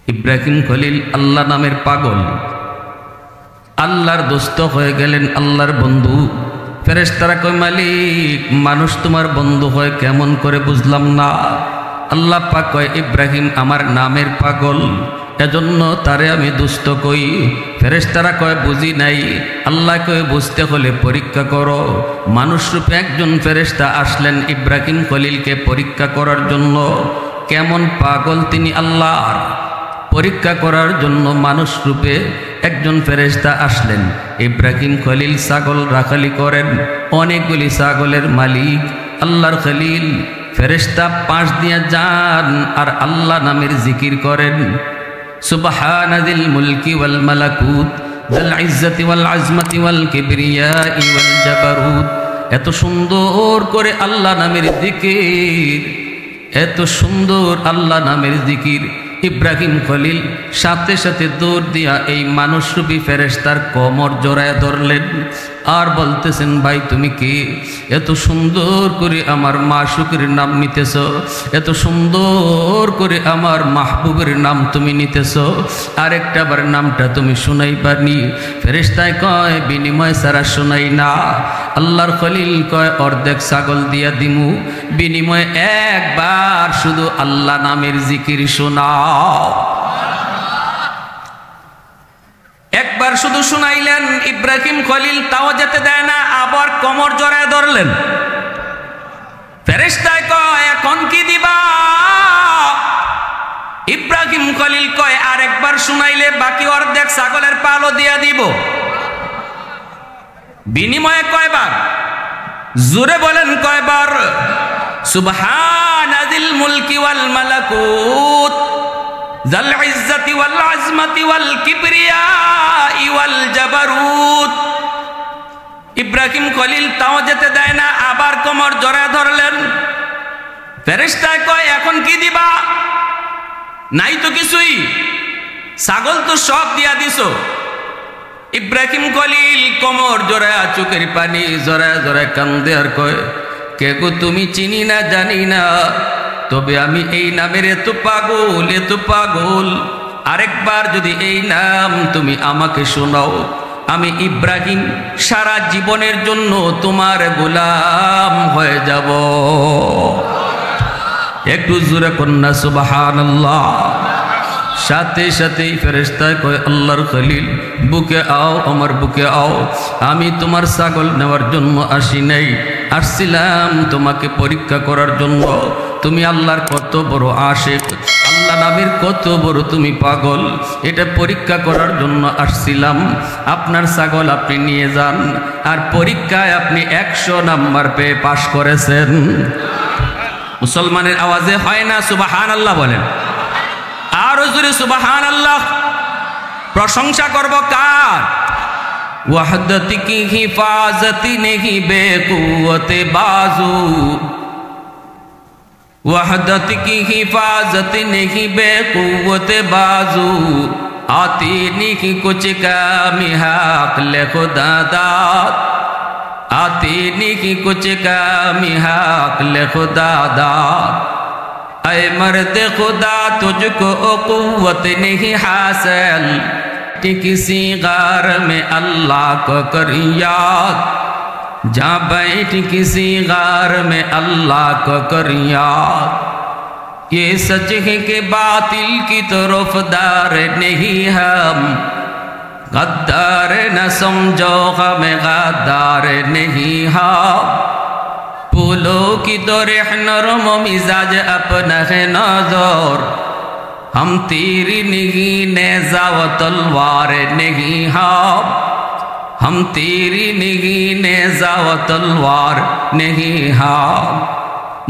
ইব্রাহিম খলিল আল্লাহ নামের পাগল, আল্লাহর দোস্ত হয়ে গেলেন, আল্লাহর বন্ধু। ফেরেশতারা কয়, মালিক মানুষ তোমার বন্ধু হয় কেমন করে বুঝলাম না। আল্লাহ পাক কয়, ইব্রাহিম আমার নামের পাগল, এজন্য তারে আমি দুষ্ট কই। ফেরেশতারা কয়, বুঝি নাই। আল্লাহ কয়, বুঝতে হলে পরীক্ষা করো। মানুষ রূপে একজন ফেরেশতা আসলেন ইব্রাহিম খলিলকে পরীক্ষা করার জন্য, কেমন পাগল তিনি আল্লাহর। পরীক্ষা করার জন্য মানুষ রূপে একজন ফেরেশতা আসলেন। ইব্রাহিম খলিল ছাগল রাখালি করেন, অনেকগুলি ছাগলের মালিক আল্লাহর খলিল। ফেরেশতা পাশ দিয়া যান আর আল্লাহ নামের জিকির করেন। সুবহানাল মুলকি ওয়াল মালাকুত যাল ইজ্জতি ওয়াল আজমতি ওয়াল কিবরিয়াই ওয়াল জাবারুত। এত সুন্দর করে আল্লাহ নামের জিকির, এত সুন্দর আল্লাহ নামের জিকির। ইব্রাহিম খলিল সাথে সাথে দৌড় দিয়া এই মানুষরূপী ফেরেশতার কোমর জড়ায় ধরলেন আর বলতেছেন, ভাই তুমি কি? এত সুন্দর করে আমার মাশুকের নাম নিতেছ, এত সুন্দর করে আমার মাহবুবের নাম তুমি নিতেছ, আরেকটাবার নামটা তুমি শুনাইবানি? ফেরেশতায় কয়, বিনিময় ছাড়া শোনাই না। আল্লাহর খলিল কয়, অর্ধেক ছাগল দিয়া দিমু, বিনিময়ে একবার শুধু আল্লাহ নামের জিকির শোনাও। একবার শুধু শুনাইলেন ইব্রাহিম খলিল, তাও যেতে দেয় না, আবার কোমর জড়ায় ধরলেন। ফেরেশতায় কয়, এখন কি দিবা? ইব্রাহিম খলিল কয়, আরেকবার শুনাইলে বাকি অর্ধেক ছাগলের পালও দিয়া দিব। বিনিময়ে কয়বার? জোরে বলেন কয়বার? সুবহানাল মুলকি ওয়াল মালাকুত যাল ইজ্জতি ওয়াল আজমতি ওয়াল কিবরিয়াই ওয়াল জাবারুত। ইব্রাহিম খলিল তাও যেতে দেয় না, আবার কোমর জড়ায় ধরলেন। ফেরেশতায় কয়, এখন কি দিবা? নাই তো কিছুই, ছাগল তো সব দিয়া দিছো। ইব্রাহিম খলিল কোমর জড়ায় চোখের পানি জড়ায় জড়ায় কান্দে আর কয়, কে গো তুমি? চিনি না জানি না, তবে আমি এই নামের এত পাগল, এত পাগল। আরেকবার যদি এই নাম তুমি আমাকে শোনাও, আমি ইব্রাহিম সারা জীবনের জন্য তোমার গোলাম হয়ে যাব। একটু জোরে কন্যা সুবহানাল্লাহ। সাথে সাথেই ফেরেশতায় কয়, আল্লাহর খলিল বুকে আও, আমার বুকে আও। আমি তোমার ছাগল নেওয়ার জন্য আসি নাই, আসছিলাম তোমাকে পরীক্ষা করার জন্য। তুমি আল্লাহর কত বড় আশিক, আল্লাহ নামের কত বড় তুমি পাগল, এটা পরীক্ষা করার জন্য আসছিলাম। আপনার ছাগল আপনি নিয়ে যান। আর পরীক্ষায় আপনি 100 নাম্বার পেয়ে পাশ করেছেন। মুসলমানের আওয়াজে হয় না সুবহানাল্লাহ বলেন? আরো জোরে সুবহানাল্লাহ। প্রশংসা করব কার? ওয়াহদতি কি হিফাজতি নেহি বেকুওতে বাজু, वहदत की हिफाजत नहीं बेकुवत बाजू, आती नहीं कुछ कामी हक ले खुदा दात, आती नहीं कुछ कामी हक ले खुदा दात। ऐ मर्द खुदा तुझको कुव्वत नहीं हासिल, किसी गार में अल्लाह को कर याद, जा बैठ किसी गार में अल्लाह को कर याद। ये सच है कि बातिल की तरफदार नहीं हम, गद्दार न समझो हमें गद्दार नहीं हम। फूलों की तरह नरम मिजाज अपना है नजर, हम तेरी नहीं नेज़ा व तलवार नहीं हम, हम तेरी नहीं नेज़ा व तलवार नहीं हम।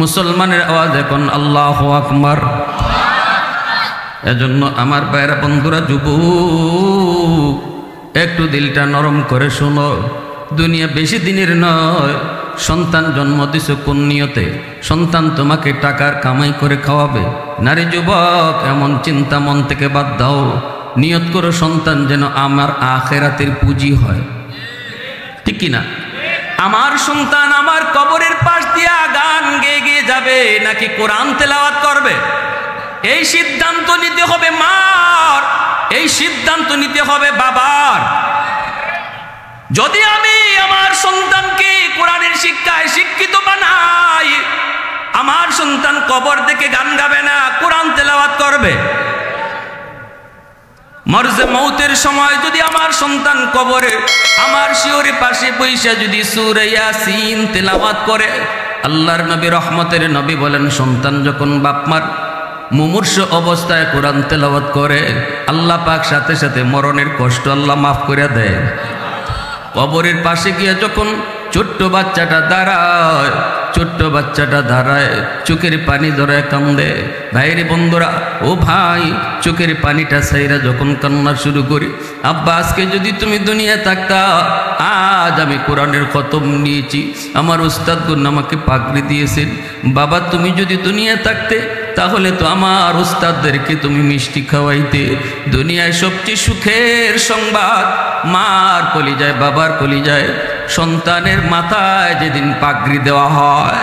মুসলমানের আওয়াজ এখন আল্লাহু আকবার। এজন্য আমার ভাইরা বন্ধুরা, যুবক একটু দিলটা নরম করে শোনো। দুনিয়া বেশি দিনের নয়। সন্তান জন্ম দিছো কোন নিয়তে? সন্তান তোমাকে টাকার কামাই করে খাওয়াবে? নারী যুবক, এমন চিন্তা মন থেকে বাদ দাও। নিয়ত করো সন্তান যেন আমার আখিরাতের পুঁজি হয়। ঠিক কিনা? আমার সন্তান আমার কবরের পাশ দিয়া গান গেয়ে গেয়ে যাবে নাকি কোরআন তেলাওয়াত করবে, এই সিদ্ধান্ত নিতে হবে মা সিদ্ধান্ত নিতে হবে বাবার। যদি আমি আমার সন্তানকে কোরআনের শিক্ষায় শিক্ষিত বানাই, আমার সন্তান কবর থেকে গান গাবে না, কোরআন তেলাওয়াত করবে। মরজে মৌতের সময় যদি আমার সন্তান কবরে আমার শিওরে পাশে বৈশা যদি সূরা ইয়াসিন তেলাওয়াত করে, আল্লাহর নবী রহমতের নবী বলেন, সন্তান যখন বাপমার মুমূর্ষ অবস্থায় কোরআন তেলাওয়াত করে, আল্লাহ পাক সাথে সাথে মরণের কষ্ট আল্লাহ মাফ করে দেয়। কবরের পাশে গিয়ে যখন ছোট্ট বাচ্চাটা দাঁড়ায়, চোখের পানি ধরায় কান্দে। ভাইরে বন্ধুরা, ও ভাই, চোখের পানিটা ছাইরা যখন কান্না শুরু করি, আব্বা আজকে যদি তুমি দুনিয়া থাকতা, আজ আমি কোরআনের খতম নিয়েছি, আমার উস্তাদ গুণ আমাকে পাগড়ি দিয়েছেন। বাবা তুমি যদি দুনিয়া থাকতে, তাহলে তো আমার উস্তাদদেরকে তুমি মিষ্টি খাওয়াইতে। দুনিয়ায় সবচেয়ে সুখের সংবাদ, মার কলিজায় বাবার কলিজায় সন্তানের মাথায় যেদিন পাগড়ি দেওয়া হয়,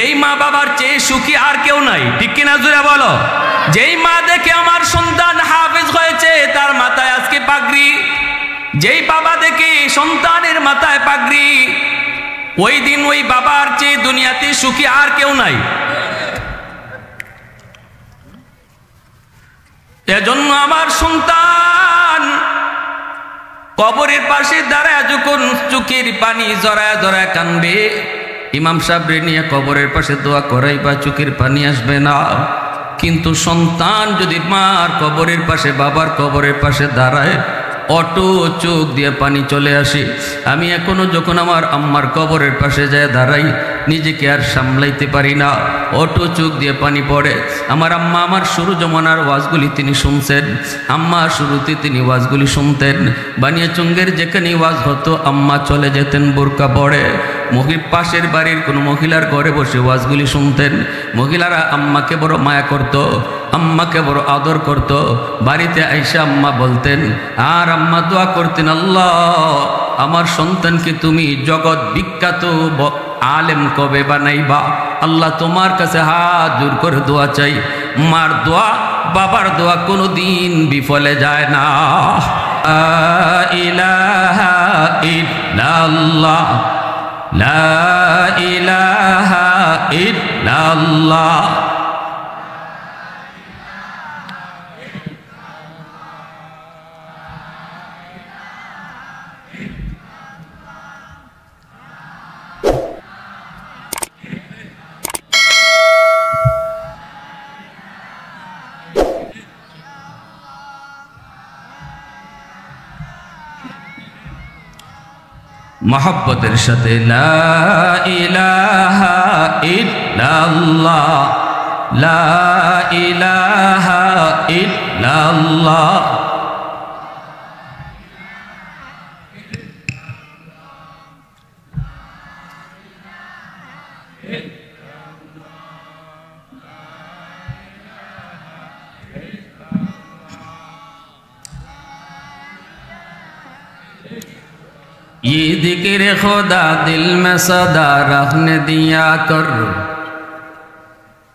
এই মা বাবার চেয়ে সুখী আর কেউ নাই। ঠিক কিনা জোরে বলো? যেই মা দেখে আমার সন্তান হাফেজ হয়েছে, তার মাথায় আজকে পাগড়ি, যেই বাবা দেখে সন্তানের মাথায় পাগড়ি, ওই দিন ওই বাবার চেয়ে দুনিয়াতে সুখী আর কেউ নাই। এজন্য আমার সন্তান কবরের পাশে দাঁড়ায় যখন চোখের পানি জড়ায় জড়ায় কানবে, ইমাম সাহেব নিয়ে কবরের পাশে দোয়া করাই বা চোখের পানি আসবে না। কিন্তু সন্তান যদি মার কবরের পাশে বাবার কবরের পাশে দাঁড়ায়, অটো চোখ দিয়ে পানি চলে আসে। আমি এখনো যখন আমার আম্মার কবরের পাশে যায় দাঁড়াই, নিজেকে আর সামলাইতে পারি না, অটো চোখ দিয়ে পানি পড়ে। আমার আম্মা আমার শুরু জমানার ওয়াজগুলি তিনি শুনছেন, আম্মা শুরুতে তিনি ওয়াজগুলি শুনতেন। বানিয়াচঙ্গের যেখানে ওয়াজ হতো, আম্মা চলে যেতেন বোরকা পড়ে, পাশের বাড়ির কোনো মহিলার ঘরে বসে ওয়াজগুলি শুনতেন। মহিলারা আম্মাকে বড় মায়া করত, আম্মাকে বড় আদর করত। বাড়িতে আইসা আম্মা বলতেন, আর আম্মা দোয়া করতেন, আল্লাহ আমার সন্তানকে তুমি জগৎ বিখ্যাত আলেম কবে বানাইবা, আল্লাহ তোমার কাছে হাত জোর করে দোয়া চাই। মার দোয়া বাবার দোয়া কোনো দিন বিফলে যায় না। লা ইলাহা ইল্লাল্লাহ, লা ইলাহা ইল্লাল্লাহ। मोहब्बतेर साथे ला इलाहा इल्लल्लाह, ला इलाहा इल्लल्लाह। ये जिक्र खुदा दिल में सदा रखने दिया कर,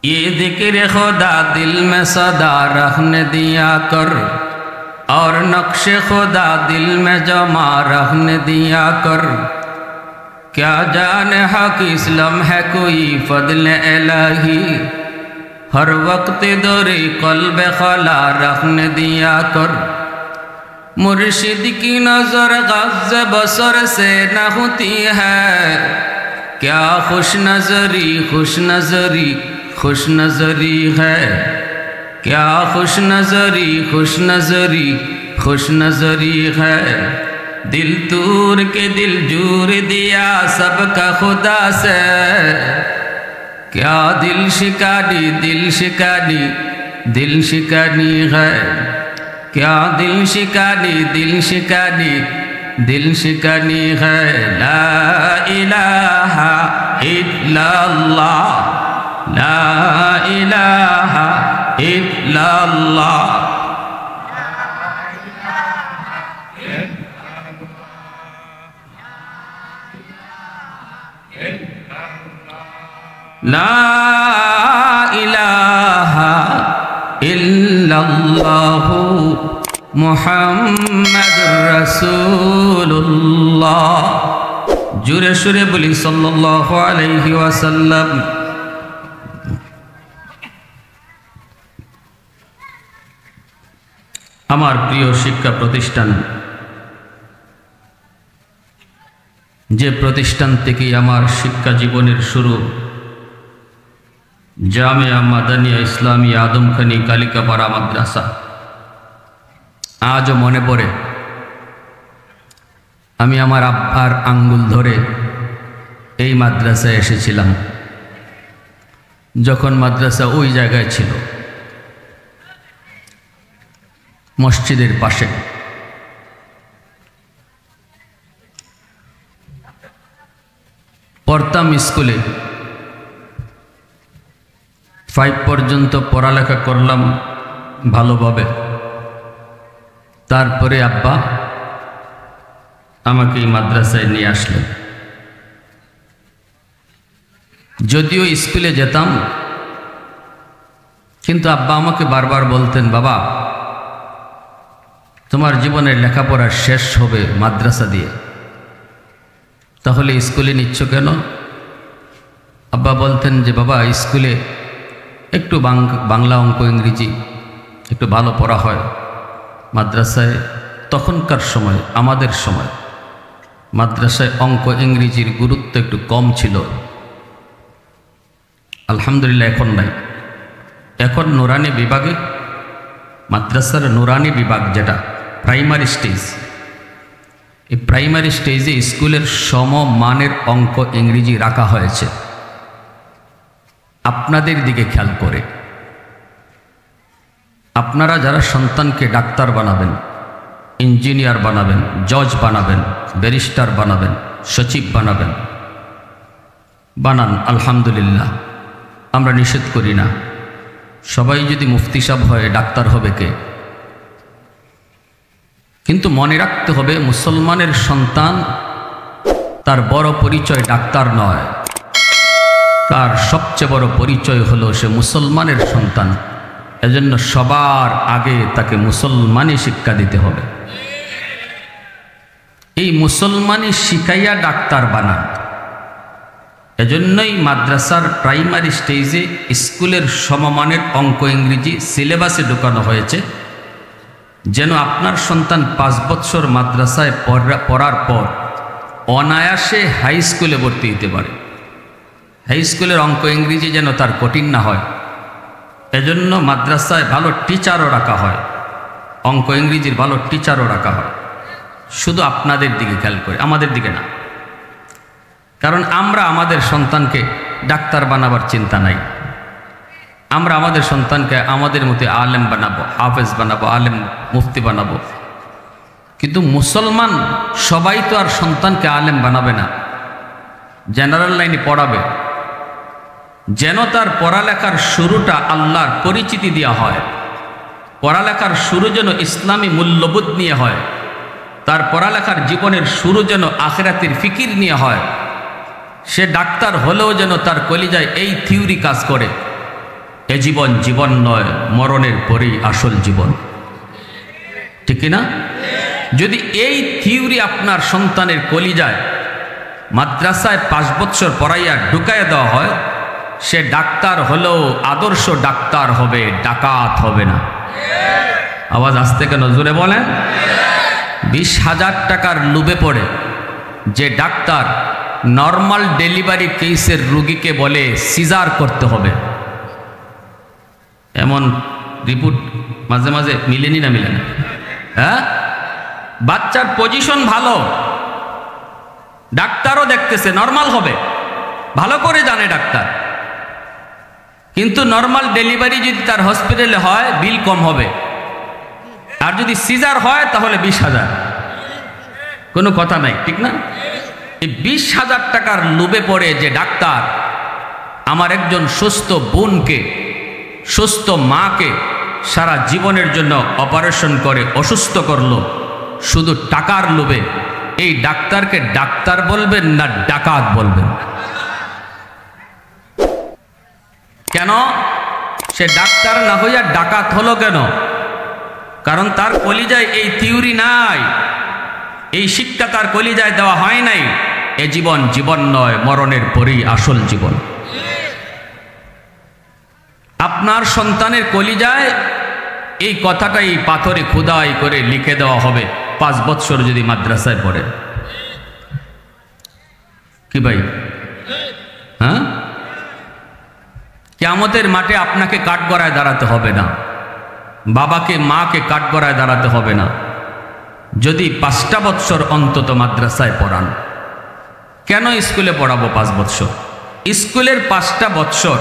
ये जिक्र खुदा दिल में सदा रखने दिया कर, और नक्श खुदा दिल में जमा रखने दिया कर। क्या जाने हक इस्लाम है कोई फضل इलाही, हर वक्त दौरे कल्ब खला रखने दिया कर। मुर्शिद की नजर गज़ बसर से न होती है, क्या खुश नजरी खुश नजरी खुश नजरी है, क्या खुश नजरी खुश नजरी खुश नजरी है। दिल तूर के दिल जूर दिया सबका खुदा से, क्या दिल शिकानी दिल शिकानी दिल शिकानी है, क्या दिल शिकानी दिल शिकानी दिल शिकानी है। ला इलाहा इल्लल्लाह, ला इलाहा इल्लल्लाह। ला इलाहा इल्लल्लाह, ইল্লাল্লাহু মুহাম্মাদুর রাসূলুল্লাহ। জোরে সুরে বলি সাল্লাল্লাহু আলাইহি ওয়াসাল্লাম। আমার প্রিয় শিক্ষা প্রতিষ্ঠান, যে প্রতিষ্ঠান থেকে আমার শিক্ষা জীবনের শুরু, জামিয়া মাদানিয়া ইসলামিয়া আদমখানি কালিকাপাড়া মাদ্রাসা, আজও মনে পড়ে আমি আমার আব্বার আঙ্গুল ধরে এই মাদ্রাসায় এসেছিলাম, যখন মাদ্রাসা ওই জায়গায় ছিল, মসজিদের পাশে। পড়তাম স্কুলে, 5 পর্যন্ত পড়ালেখা করলাম ভালোভাবে। তারপরে আব্বা আমাকে এই মাদ্রাসায় নিয়ে আসলেন। যদিও স্কুলে যেতাম, কিন্তু আব্বা আমাকে বারবার বলতেন, বাবা তোমার জীবনের লেখাপড়া শেষ হবে মাদ্রাসা দিয়ে, তাহলে স্কুলে নিচ্ছ কেন? আব্বা বলতেন যে বাবা স্কুলে একটু বাংলা অঙ্ক ইংরেজি একটু ভালো পড়া হয়, মাদ্রাসায় তখনকার সময়, আমাদের সময় মাদ্রাসায় অঙ্ক ইংরেজির গুরুত্ব একটু কম ছিল। আলহামদুলিল্লাহ এখন নাই। এখন নুরানি বিভাগে, মাদ্রাসার নুরানি বিভাগ যেটা প্রাইমারি স্টেজ, এই প্রাইমারি স্টেজে স্কুলের সমমানের অঙ্ক ইংরেজি রাখা হয়েছে। আপনাদের দিকে খেয়াল করে, আপনারা যারা সন্তানকে ডাক্তার বানাবেন, ইঞ্জিনিয়ার বানাবেন, জজ বানাবেন, ব্যারিস্টার বানাবেন, সচিব বানাবেন, বানান, আলহামদুলিল্লাহ, আমরা নিষেধ করি না। সবাই যদি মুফতি সাহেব হয়, ডাক্তার হবে কে? কিন্তু মনে রাখতে হবে, মুসলমানের সন্তান, তার বড় পরিচয় ডাক্তার নয়, তার সবচেয়ে বড় পরিচয় হলো সে মুসলমানের সন্তান। এজন্য সবার আগে তাকে মুসলমানি শিক্ষা দিতে হবে। এই মুসলমানি শিখাইয়া ডাক্তার বানান। এজন্যই মাদ্রাসার প্রাইমারি স্টেজে স্কুলের সমমানের অঙ্ক ইংরেজি সিলেবাসে ঢোকানো হয়েছে, যেন আপনার সন্তান 5 বছর মাদ্রাসায় পড়ার পর অনায়াসে হাই স্কুলে ভর্তি হতে পারে। হাই স্কুলের অঙ্ক ইংরেজি যেন তার কঠিন না হয়, এজন্য মাদ্রাসায় ভালো টিচারও রাখা হয়, অঙ্ক ইংরেজির ভালো টিচারও রাখা হয়। শুধু আপনাদের দিকে খেয়াল করে, আমাদের দিকে না। কারণ আমরা আমাদের সন্তানকে ডাক্তার বানাবার চিন্তা নাই। আমরা আমাদের সন্তানকে আমাদের মতো আলেম বানাবো, হাফেজ বানাবো, আলেম মুফতি বানাবো। কিন্তু মুসলমান সবাই তো আর সন্তানকে আলেম বানাবে না, জেনারেল লাইনে পড়াবে। যেন তার পড়ালেখার শুরুটা আল্লাহর পরিচিতি দেওয়া হয়, পড়ালেখার শুরু যেন ইসলামী মূল্যবোধ নিয়ে হয়, তার পড়ালেখার জীবনের শুরু যেন আখিরাতের ফিকির নিয়ে হয়। সে ডাক্তার হলেও যেন তার কলিজায় এই থিওরি কাজ করে, এ জীবন জীবন নয়, মরণের পরেই আসল জীবন। ঠিক না? যদি এই থিওরি আপনার সন্তানের কলিজায় মাদ্রাসায় 5 বছর পড়াইয়া ঢুকাইয়া দেওয়া হয়, সে ডাক্তার হলেও আদর্শ ডাক্তার হবে, ডাকাত হবে না। আওয়াজ আসতে কেন, জোরে বলেন। 20,000 টাকার লোভে পড়ে যে ডাক্তার নর্মাল ডেলিভারি কেসের রোগীকে বলে সিজার করতে হবে, এমন রিপোর্ট মাঝে মাঝে মিলেনি না, মিলে না? হ্যাঁ, বাচ্চার পজিশন ভালো, ডাক্তারও দেখতেছে নর্মাল হবে, ভালো করে জানে ডাক্তার, কিন্তু নর্মাল ডেলিভারি যদি তার হসপিটালে হয় বিল কম হবে, আর যদি সিজার হয় তাহলে 20,000। কোনো কথা নাই, ঠিক না? এই 20,000 টাকার লোভে পড়ে যে ডাক্তার আমার একজন সুস্থ বোনকে, সুস্থ মাকে সারা জীবনের জন্য অপারেশন করে অসুস্থ করলো শুধু টাকার লোভে, এই ডাক্তারকে ডাক্তার বলবেন না ডাকাত বলবেন? কেন? সে ডাক্তার না হইয়া ডাকাত হলো কেন? কারণ তার কলিজায় এই থিওরি নাই, এই শিক্ষা তার কলিজায় দেওয়া হয় নাই। এ জীবন জীবন নয়, মরণের পরেই আসল জীবন। আপনার সন্তানের কলিজায় এই কথাটাই পাথরে খোদাই করে লিখে দেওয়া হবে 5 বছর যদি মাদ্রাসায় পড়ে। কি ভাই? হ্যাঁ, কিয়ামতের মাঠে আপনাকে কাঠগড়ায় দাঁড়াতে হবে না, বাবাকে মাকে কাঠগড়ায় দাঁড়াতে হবে না যদি 5টা বছর অন্তত মাদ্রাসায় পড়ান। কেন স্কুলে পড়াবো 5 বছর? স্কুলের 5টা বছর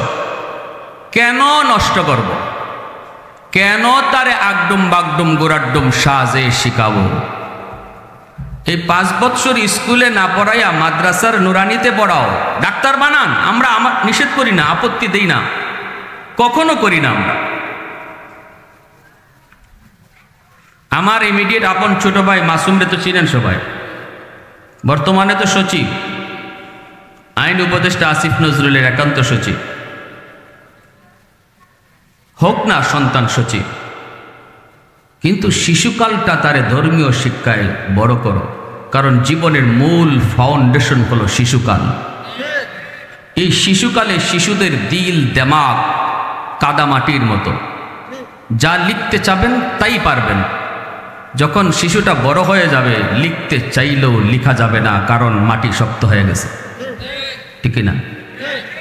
কেন নষ্ট করব? কেন তারে আগডুম বাগডুম গোড়াডুম সাজে শিখাবো? এই 5 বছর স্কুলে না পড়াইয়া মাদ্রাসার নুরানিতে পড়াও, ডাক্তার বানান। আমরা নিষেধ করি না, আপত্তি দেই না, কখনো করি না আমরা। আমার ইমিডিয়েট আপন ছোট ভাই মাসুমরে তো চিনেন সবাই, বর্তমানে তো সচিব, আইন উপদেষ্টা আসিফ নজরুলের একান্ত সচিব। হোক না সন্তান সচিব, কিন্তু শিশুকালটা তারে ধর্মীয় শিক্ষায় বড় করো, কারণ জীবনের মূল ফাউন্ডেশন হলো শিশুকাল। এই শিশুকালে শিশুদের দিল দেমাগ কাদামাটির মতো, যা লিখতে চাবেন তাই পারবেন। যখন শিশুটা বড় হয়ে যাবে, লিখতে চাইলেও লিখা যাবে না, কারণ মাটি শক্ত হয়ে গেছে। ঠিক না?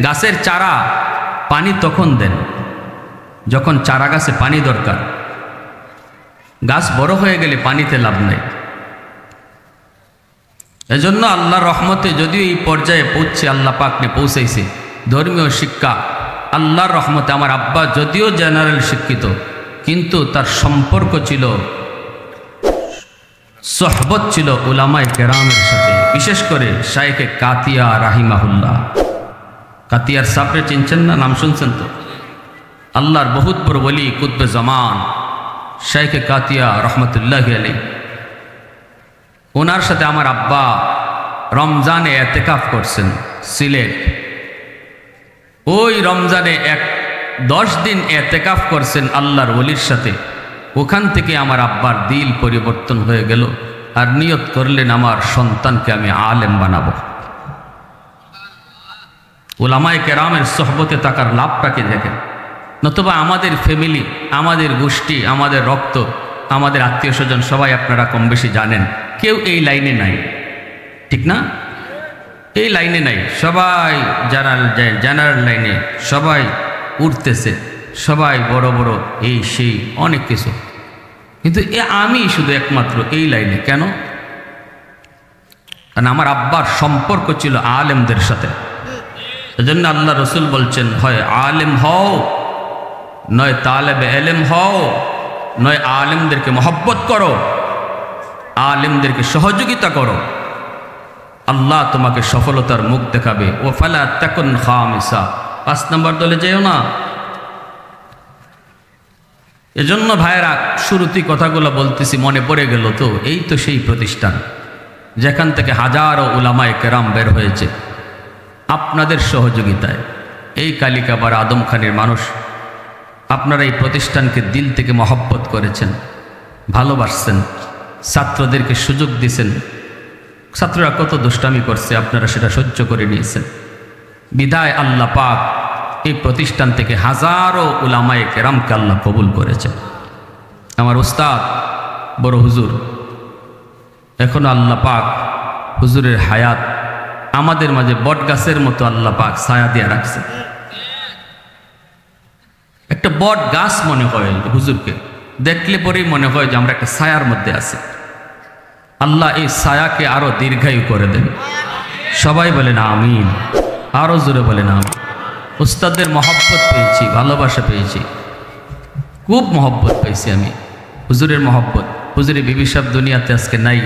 গাছের চারা পানি তখন দেন যখন চারা গাছে পানি দরকার। গাছ বড় হয়ে গেলে পানিতে লাভ নাই। এজন্য আল্লাহর রহমতে যদিও এই পর্যায়ে পৌঁছে, আল্লাহ পাককে পৌঁছাইছে ধর্মীয় শিক্ষা, আল্লাহর রহমতে আমার আব্বা যদিও জেনারেল শিক্ষিত, কিন্তু তার সম্পর্ক ছিল, সোহবত ছিল উলামায়ে কেরামের সাথে, বিশেষ করে শায়েখে কাতিয়া রাহিমাহুল্লাহ। কাতিয়ার সাবরে চিনছেন না? নাম শুনছেন তো? আল্লাহর বহুত বড় ওলি, কুতবে জামান শায়েখে কাতিয়া রহমতুল্লাহি আলাইহি। ওনার সাথে আমার আব্বা রমজানে এতেকাফ করছেন সিলেট। ওই রমজানে 10 দিন এতেকাফ করছেন আল্লাহর ওলির সাথে। ওখান থেকে আমার আব্বার দিল পরিবর্তন হয়ে গেল, আর নিয়ত করলেন আমার সন্তানকে আমি আলেম বানাবো। উলামায়ে কেরামের সোহবতে থাকার লাভটাকে দেখেন। নতুবা আমাদের ফ্যামিলি, আমাদের গোষ্ঠী, আমাদের রক্ত, আমাদের আত্মীয় স্বজন সবাই আপনারা কম বেশি জানেন, কেউ এই লাইনে নাই। ঠিক না? এই লাইনে নাই, সবাই জেনারেল লাইনে, সবাই উঠতেছে, সবাই বড় বড় এই সেই অনেক কিছু, কিন্তু আমি শুধু একমাত্র এই লাইনে। কেন? কারণ আমার আব্বার সম্পর্ক ছিল আলেমদের সাথে। এজন্য আল্লাহ রসুল বলছেন, হয় আলেম হও, নয় তালেবে এলেম হও, নয় আলেমদেরকে মহব্বত করো, আলেমদেরকে সহযোগিতা করো, আল্লাহ তোমাকে সফলতার মুখ দেখাবে। ও ফালা তাকুন খামিসা, 5 নম্বর দলে যেও না। এজন্য ভাইয়েরা, শুরুতেই কথাগুলো বলতেছি, মনে পড়ে গেল তো, এই তো সেই প্রতিষ্ঠান যেখান থেকে হাজারো উলামায়ে কেরাম বের হয়েছে আপনাদের সহযোগিতায়। এই কালিকাপাড়া আদমখানের মানুষ, আপনারা এই প্রতিষ্ঠানকে দিল থেকে মহব্বত করেছেন, ভালোবাসছেন, ছাত্রদেরকে সুযোগ দিয়েছেন। ছাত্ররা কত দুষ্টামি করছে, আপনারা সেটা সহ্য করে নিয়েছেন। বিদায় আল্লাহ পাক এই প্রতিষ্ঠান থেকে হাজারো উলামায়ে কেরামকে আল্লাহ কবুল করেছেন। আমার উস্তাদ বড় হুজুর, এখনো আল্লাহ পাক হুজুরের হায়াত আমাদের মাঝে বট গাছের মতো আল্লাহ পাক ছায়া দিয়ে রাখছে। একটা বট গাছ মনে হয় হুজুরকে দেখলে পরেই মনে হয় যে আমরা একটা ছায়ার মধ্যে আছি। আল্লাহ এই ছায়াকে আরো দীর্ঘায়ু করে দেন। সবাই বলেন আমিন, আরো জোরে বলেন আমিন। উস্তাদের মহব্বত পেয়েছি, ভালোবাসা পেয়েছি, খুব মহব্বত পেয়েছি আমি, হুজুরের মহব্বত। হুজুরের বিবি সাহেব দুনিয়াতে আজকে নাই।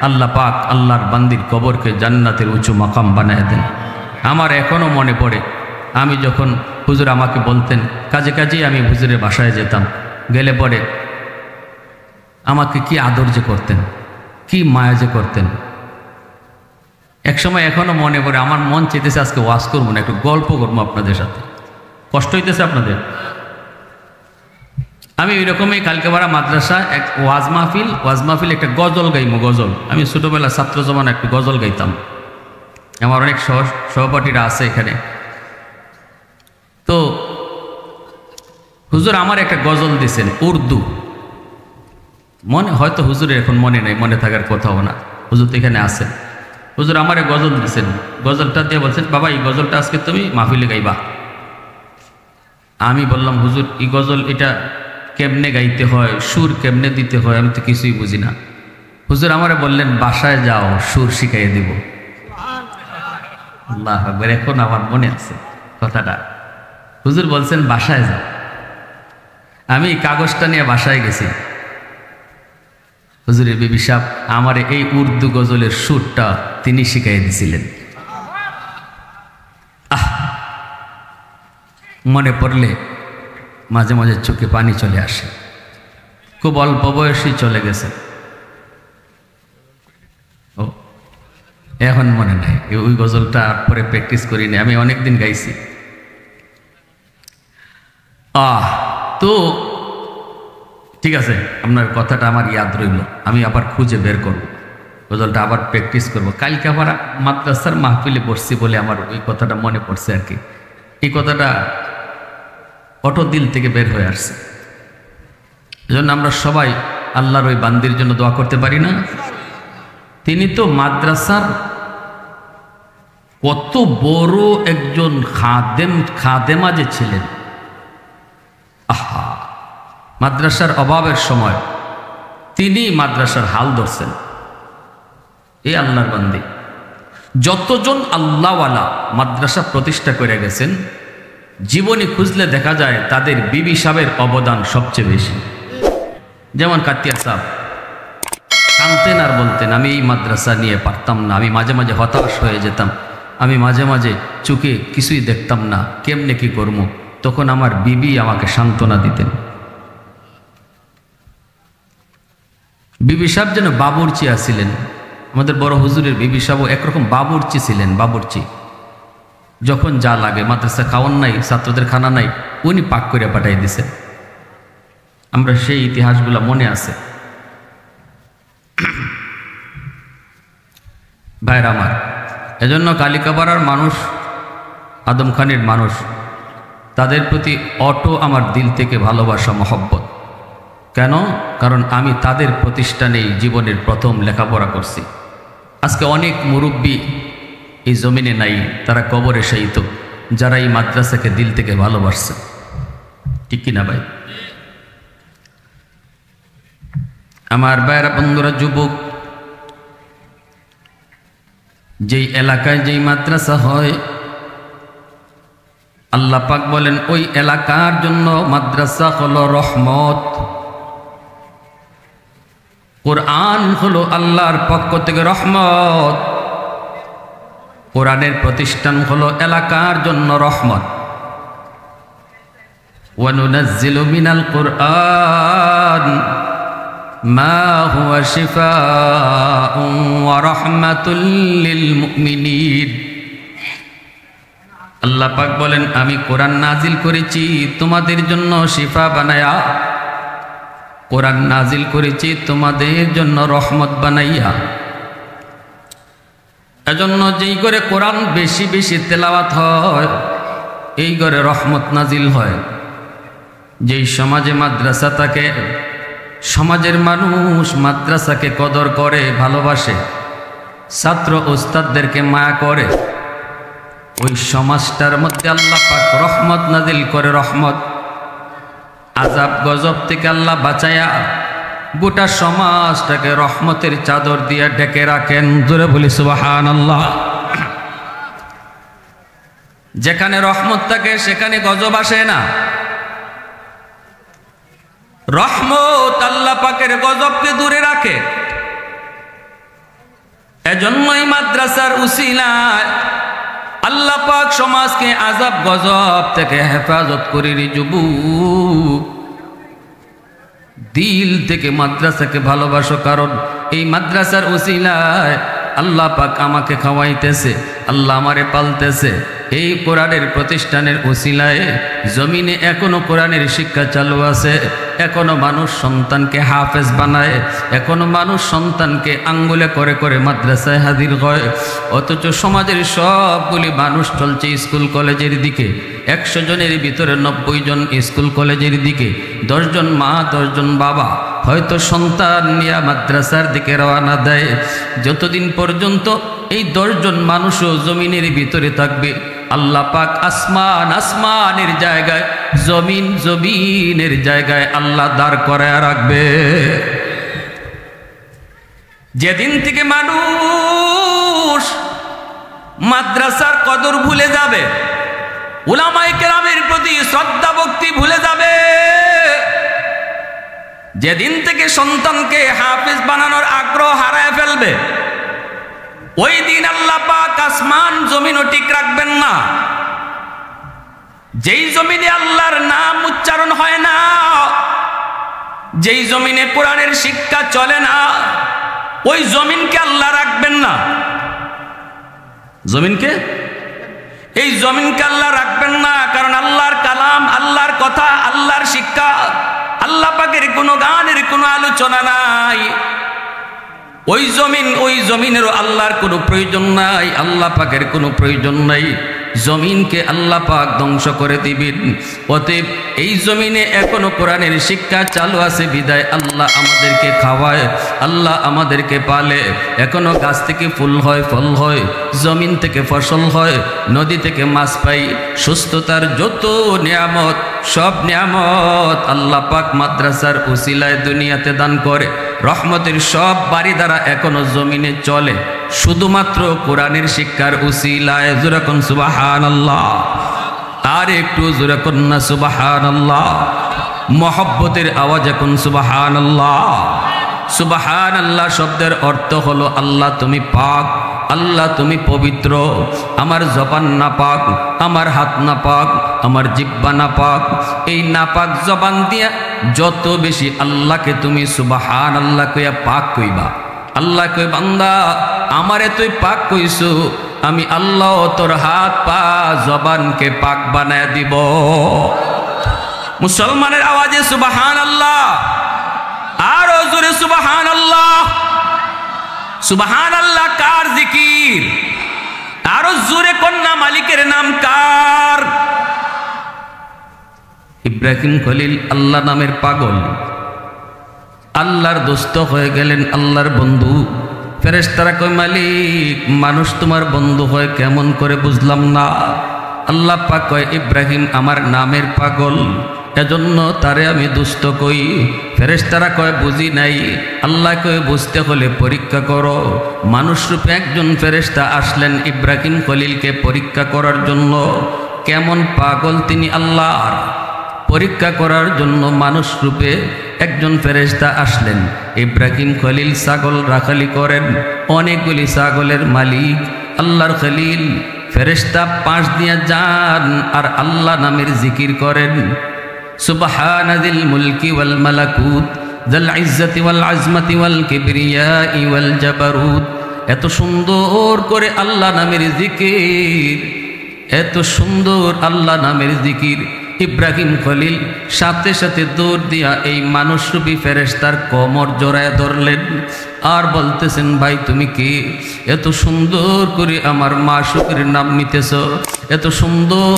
আল্লাহ পাক আল্লাহর বান্দির কবরকে জান্নাতের উঁচু মাকাম বানায় দেন। আমার এখনও মনে পড়ে, আমি যখন হুজুর আমাকে বলতেন, কাজে কাজেই আমি হুজুরের বাসায় যেতাম, গেলে পরে আমাকে কি আদর যে করতেন, কি মায়া যে করতেন। এক সময় এখনো মনে পড়ে, আমার মন চেয়েছে আজকে ওয়াজ করবো না, একটু গল্প করবো আপনাদের সাথে। কষ্ট হইতেছে আপনাদের? আমি ওইরকমই কালকে বারা মাদ্রাসা এক ওয়াজ মাহফিল একটা গজল গাইমো, গজল। আমি ছোটোবেলা ছাত্র জমানা একটু গজল গাইতাম, আমার অনেক সহপাঠীরা আছে এখানে। তো হুজুর আমার একটা গজল দিছেন উর্দু, মনে হয়তো হুজুরের এখন মনে নেই, মনে থাকার কথাও না, হুজুর তো এখানে আছেন। হুজুর আমারে গজল দিছেন, গজলটা দিয়ে বলছেন বাবা এই গজলটা আজকে তুমি মাহফিলে গাইবা। আমি বললাম হুজুর এই গজল এটা কেমনে গাইতে হয়, সুর কেমনে দিতে হয়, আমি তো কিছুই বুঝি না। হুজুর আমারে বললেন বাসায় যাও, সুর শিখাইয়ে দিব। আল্লাহ আকবার, এখন আমার মনে আছে কথাটা। হুজুর বলছেন বাসায় যাও। আমি কাগজটা নিয়ে বাসায় গেছি। হুজুরের বিবি সাহেব আমার এই উর্দু গজলের সুরটা তিনি শিখাই দিয়েছিলেন। মনে পড়লে মাঝে মাঝে চোখে পানি চলে আসে। খুব অল্প বয়সেই চলে গেছে, ও এখন মনে নাই। ওই গজলটা পরে প্র্যাকটিস করিনি, আমি অনেকদিন গাইছি। তো ঠিক আছে, আপনার কথাটা আমার ইয়াদ রইল, আমি আবার খুঁজে বের করব, গজলটা আবার প্র্যাকটিস করব। কালকে আবার মাদ্রাসার মাহফিলে পড়ছি বলে আমার ওই কথাটা মনে পড়ছে আর কি। এই কথাটা অটো দিল থেকে বের হয়ে আসছে। এজন্য আমরা সবাই আল্লাহর ওই বান্দির জন্য দোয়া করতে পারি না? তিনি তো মাদ্রাসার কত বড় একজন খাদেমা যে ছিলেন। মাদ্রাসার অভাবের সময় তিনি মাদ্রাসার হাল ধরছেন। এই আল্লাহর বান্দি যতজন আল্লাহওয়ালা মাদ্রাসা প্রতিষ্ঠা করে গেছেন, জীবনী খুঁজলে দেখা যায় তাদের বিবি সাহেবের অবদান সবচেয়ে বেশি। যেমন কাতিয়া সাহেব কাঁদতেন আর বলতেন আমি এই মাদ্রাসা নিয়ে পারতাম না, আমি মাঝে মাঝে হতাশ হয়ে যেতাম, আমি মাঝে মাঝে চোখে কিছুই দেখতাম না, কেমনে কি করবো। তখন আমার বিবি আমাকে সান্ত্বনা দিতেন। বিবি সাহেব যেন বাবুর্চি আছিলেন। আমাদের বড় হুজুরের বিবি সাহেব একরকম বাবুর্চি ছিলেন, বাবুর্চি। যখন যা লাগে, মাদ্রাসা খাওয়ান নাই, ছাত্রদের খানা নাই, উনি পাক করে পাঠাই দিছেন। আমরা সেই ইতিহাসগুলো মনে আছে। ভাইরা আমার, এজন্য কালিকাপাড়ার মানুষ, আদম খানের মানুষ, তাদের প্রতি অটো আমার দিল থেকে ভালোবাসা, মহব্বত। কেন? কারণ আমি তাদের প্রতিষ্ঠানেই জীবনের প্রথম লেখাপড়া করছি। আজকে অনেক মুরব্বী এই জমিনে নাই, তারা কবরে শায়িত, যারা এই মাদ্রাসাকে দিল থেকে ভালোবাসছে। ঠিক কিনা ভাই? আমার ভাইরা বন্ধুরা, যুবক, যেই এলাকায় যেই মাদ্রাসা হয়, আল্লাহ পাক বলেন ওই এলাকার জন্য মাদ্রাসা হলো রহমত। কোরআন হলো আল্লাহর পক্ষ থেকে রহমত। কোরআনের প্রতিষ্ঠান হলো এলাকার জন্য রহমত। ওয়ানুনাজ্জিলু মিনাল কুরআন মা হুয়া শিফাউন ওয়া রাহমাতুল লিল মুমিনিন। আল্লাহ পাক বলেন আমি কোরআন নাজিল করেছি তোমাদের জন্য শিফা বানায়া, কোরআন নাজিল করেছি তোমাদের জন্য রহমত বানাইয়া। এজন্য যেই করে কোরআন বেশি বেশি তেলাওয়াত হয়, এই করে রহমত নাজিল হয়। যেই সমাজে মাদ্রাসা থাকে, সমাজের মানুষ মাদ্রাসাকে কদর করে, ভালোবাসে, ছাত্র ওস্তাদদেরকে মায়া করে, ওই সমাজটার মধ্যে আল্লাহ পাক রহমত নাজিল করে। রহমত, আযাব গজব থেকে আল্লাহ বাঁচায়া গোটা সমাজটাকে রহমতের চাদর দিয়ে ঢেকে রাখেন। জোরে বলি সুবহানাল্লাহ। যেখানে রহমত থাকে সেখানে গজব আসে না। রহমত আল্লাহ পাকের গজবকে দূরে রাখে। এজন্যই মাদ্রাসার উসিলায় আল্লাহ পাক সমাজকে আযাব গজব থেকে হেফাজত করে। রে যুবক, দিল থেকে মাদ্রাসাকে ভালোবাসো, কারণ এই মাদ্রাসার উসিলায় আল্লাহ পাক আমাকে খাওয়াইতেছে, আল্লাহ আমারে পালতেছে, এই কোরআনের প্রতিষ্ঠানের উসিলায় জমিনে এখনো কোরআনের শিক্ষা চালু আছে। এখনো মানুষ সন্তানকে হাফেজ বানায়, এখনো মানুষ সন্তানকে আঙ্গুলে করে করে মাদ্রাসায় হাজির হয়। অথচ সমাজের সবগুলি মানুষ চলছে স্কুল কলেজের দিকে। 100 জনের ভিতরে 90 জন স্কুল কলেজের দিকে, 10 জন মা 10 জন বাবা হয়তো সন্তান নিয়ে মাদ্রাসার দিকে রওনা দেয়। যতদিন পর্যন্ত এই 10 জন মানুষও জমিনের ভিতরে থাকবে, আল্লাহ পাক আসমান আসমানের জায়গায়, জমিন জমিনের জায়গায় আল্লাহ দাঁড় করায় রাখবে। যেদিন থেকে মানুষ মাদ্রাসার কদর ভুলে যাবে, উলামায়ে কেরামের প্রতি শ্রদ্ধা ভক্তি ভুলে যাবে, যেদিন থেকে সন্তানকে হাফেজ বানানোর আগ্রহ হারায় ফেলবে, ওই দিন আল্লাহ পাক আসমান জমিনও ঠিক রাখবেন না। যেই জমিনে আল্লাহর নাম উচ্চারণ হয় না, যেই জমিনে কোরআনের শিক্ষা চলে না, ওই জমিনকে আল্লাহ রাখবেন না। জমিনকে, এই জমিনকে আল্লাহ রাখবেন না, কারণ আল্লাহর কালাম, আল্লাহর কথা, আল্লাহর শিক্ষা, আল্লাহ পাকের কোনো গানের কোনো আলোচনা নাই। ওই জমিন, ওই জমিনেরও আল্লাহর কোনো প্রয়োজন নাই, আল্লাহ পাকের কোনো প্রয়োজন নাই। জমিনকে আল্লাহ পাক ধ্বংস করে দিবেন। অতএব এই জমিনে এখনো কোরআনের শিক্ষা চালু আছে বিদায় আল্লাহ আমাদেরকে খাওয়ায়, আল্লাহ আমাদেরকে পালে। এখনো গাছ থেকে ফুল হয়, ফল হয়, জমিন থেকে ফসল হয়, নদী থেকে মাছ পাই, সুস্থতার যত নিয়ামত, সব নিয়ামত আল্লাহ পাক মাদ্রাসার উসিলায় দুনিয়াতে দান করে। রহমতের সব বাড়ি দ্বারা এখনো জমিনে চলে শুধুমাত্র কোরআনের শিক্ষার উসিলায়। জোরে কোন সুবহানাল্লাহ, আর একটু জোরে কোন না সুবহানাল্লাহ। মহব্বতের আওয়াজে কোন সুবহানাল্লাহ। সুবহানাল্লাহ শব্দের অর্থ হলো আল্লাহ তুমি পাক, আল্লাহ তুমি পবিত্র। আমার জবান না পাক, আমার হাত না পাক, আমার জিহ্বা না পাক। এই নাপাক জবান দিয়া যত বেশি আল্লাহকে তুমি সুবহানাল্লাহ কইয়া পাক কইবা, আল্লাহ কই বান্দা আমারে তুই পাক কইছো, আমি আল্লাহ তোর হাত পা জবানকে পাক বানায় দিব। মুসলমানের আওয়াজে সুবহানাল্লাহ, আরো জোরে সুবহানাল্লাহ। সুবহানাল্লাহ কার জিকির? আরো জোরে কন্যা মালিকের নাম কার? ইব্রাহিম খলিল আল্লাহ নামের পাগল, আল্লাহর দোস্ত হয়ে গেলেন, আল্লাহর বন্ধু। ফেরেশতারা কয় মালিক মানুষ তোমার বন্ধু হয় কেমন করে বুঝলাম না। আল্লাহ পাক কয় ইব্রাহিম আমার নামের পাগল, এজন্য তারে আমি দুষ্ট কই। ফেরেশতারা কয় বুঝি নাই। আল্লাহ কয় বুঝতে হলে পরীক্ষা করো। মানুষ রূপে একজন ফেরেশতা আসলেন ইব্রাহিম খলিলকে পরীক্ষা করার জন্য। কেমন পাগল তিনি আল্লাহর, পরীক্ষা করার জন্য মানুষ রূপে একজন ফেরেশতা আসলেন। ইব্রাহিম খলিল ছাগল রাখালি করেন, অনেকগুলি ছাগলের মালিক আল্লাহর খলিল। ফেরেশতা পাশ দিয়া যান আর আল্লাহ নামের জিকির করেন। সুবহানাজিল মুলকি ওয়াল মালাকুত যাল ইজ্জতি ওয়াল আজমতি ওয়াল কিবরিয়াই ওয়াল জাবারুত। এত সুন্দর করে আল্লাহ নামের জিকির, এত সুন্দর আল্লাহ নামের জিকির। ইব্রাহিম খলিল সাথে সাথে দৌড় দিয়া এই মানুষরূপী ফেরেশতার কোমর জড়ায় ধরলেন আর বলতেছেন ভাই তুমি কি? এত সুন্দর করে আমার মাশউকের নাম নিতেছ, এত সুন্দর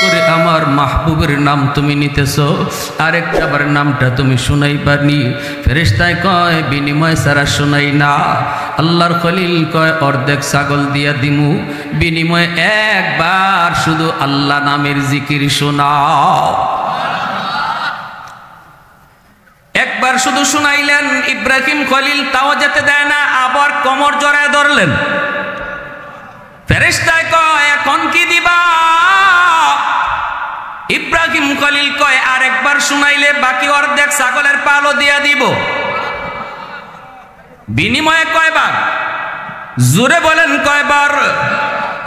করে আমার মাহবুবের নাম তুমি নিতেছ, আরেকটাবার নামটা তুমি শুনাইবানি? ফেরেশতায় কয় বিনিময় ছাড়া শুনাই না। আল্লাহর খলিল কয় অর্ধেক ছাগল দিয়া দিমু, বিনিময়ে একবার শুধু আল্লাহ নামের জিকির শোনাও। একবার শুধু শুনাইলেন ইব্রাহিম খলিল, তাও যেতে দেয় না, আবার কোমর জড়ায় ধরলেন। ফেরেশতায় কয় এখন কি দিবা? ইব্রাহিম খলিল কয় আরেকবার শুনাইলে বাকি অর্ধেক ছাগলের পালও দিয়া দিব। বিনিময়ে কয়বার? জোরে বলেন কয়বার?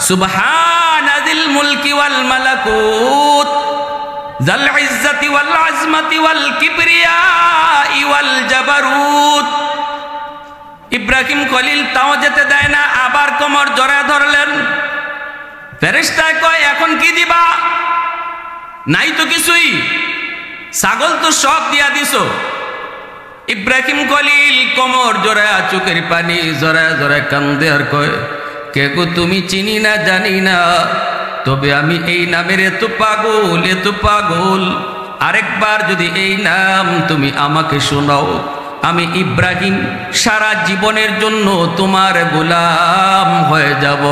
সুবহানাজিল মুলকি ওয়াল মালাকুত যাল ইজ্জতি ওয়াল আজমতি ওয়াল কিবরিয়াই ওয়াল জাবারুত। ইব্রাহিম খলিল তাও যেতে দেয় না, আবার কোমর জড়ায় ধরলেন। ফেরেশতায় কয় এখন কি দিবা? নাই তো কিছুই, ছাগল তো সব দিয়া দিছো। ইব্রাহিম খলিল কোমর জোড়া চোখের পানি জোড়া জোড়া কান্দে আর কয়, কে গো তুমি? চিনি না জানি না, তবে আমি এই নামের এত পাগল এত পাগল। আরেকবার যদি এই নাম তুমি আমাকে শোনাও, আমি ইব্রাহিম সারা জীবনের জন্য তোমার গোলাম হয়ে যাব।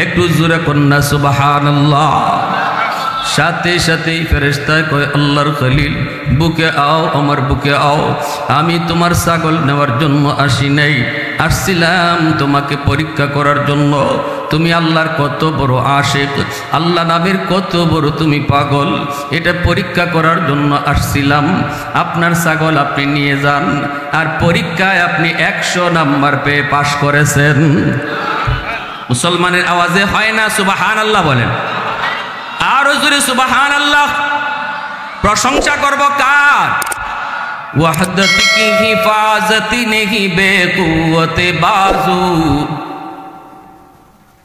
একটু জোরে কন্যা সুবহানাল্লাহ। সাথে সাথেই ফেরেশতায় কয়, আল্লাহর খলিল বুকে আও, আমার বুকে আও। আমি তোমার ছাগল নেওয়ার জন্য আসি নাই, আসছিলাম তোমাকে পরীক্ষা করার জন্য। তুমি আল্লাহর কত বড় আশিক, আল্লাহ নামের কত বড় তুমি পাগল, এটা পরীক্ষা করার জন্য আসছিলাম। আপনার ছাগল আপনি নিয়ে যান। আর পরীক্ষায় আপনি 100 নাম্বার পেয়ে পাশ করেছেন। মুসলমানের আওয়াজে হয় না সুবহানাল্লাহ বলেন? আরো জোরে সুবহানাল্লাহ। প্রশংসা করব কার? ওয়াহদত কি হিফাজতি নেহি বেকুওতে বাজু,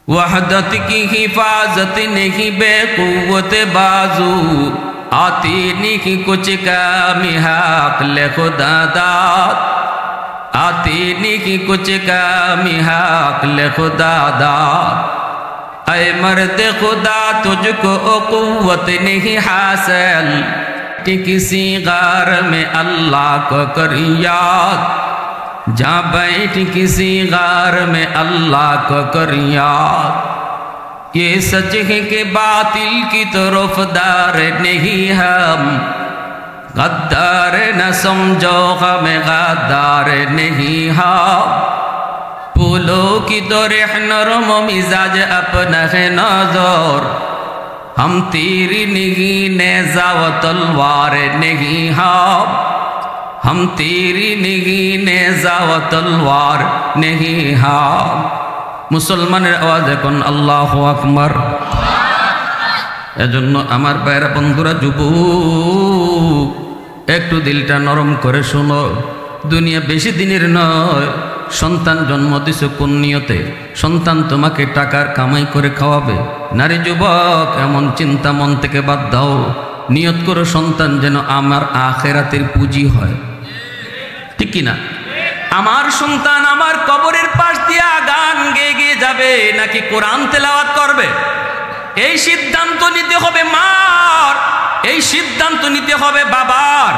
वहदत की हिफाजत नहीं बेकुवत बाजू, आती नहीं कुछ कामी हक ले खुदा दात, आती नहीं कुछ कामी हक ले खुदा दात। ऐ मर्द खुदा तुझको कुव्वत नहीं हासिल कि किसी गार में अल्लाह को कर याद, जा बैठ किसी गार में अल्लाह को कर याद। ये सच है कि बातिल की तरफदार नहीं हम, गद्दार न समझो हमें गद्दार नहीं हम। फूलों की दौरे नरम मिजाज अपना है नजर, हम तेरी नहीं नेज़ा व तलवार नहीं हम, हम तेरी नहीं नेज़ा व तलवार नहीं हम। মুসলমানের আওয়াজ এখন আল্লাহু আকবার। এজন্য আমার ভাইরা বন্ধুরা যুবক, একটু দিলটা নরম করে শোনো। দুনিয়া বেশি দিনের নয়। সন্তান জন্ম দিছো কোন নিয়তে? সন্তান তোমাকে টাকার কামাই করে খাওয়াবে? নারী যুবক, এমন চিন্তা মন থেকে বাদ দাও। নিয়ত করো সন্তান যেন আমার আখিরাতের পুঁজি হয়। ঠিক কিনা? আমার সন্তান আমার কবরের পাশ দিয়া গান গেয়ে গেয়ে যাবে নাকি কোরআন তেলাওয়াত করবে? এই সিদ্ধান্ত নিতে হবে মার, এই সিদ্ধান্ত নিতে হবে বাবার।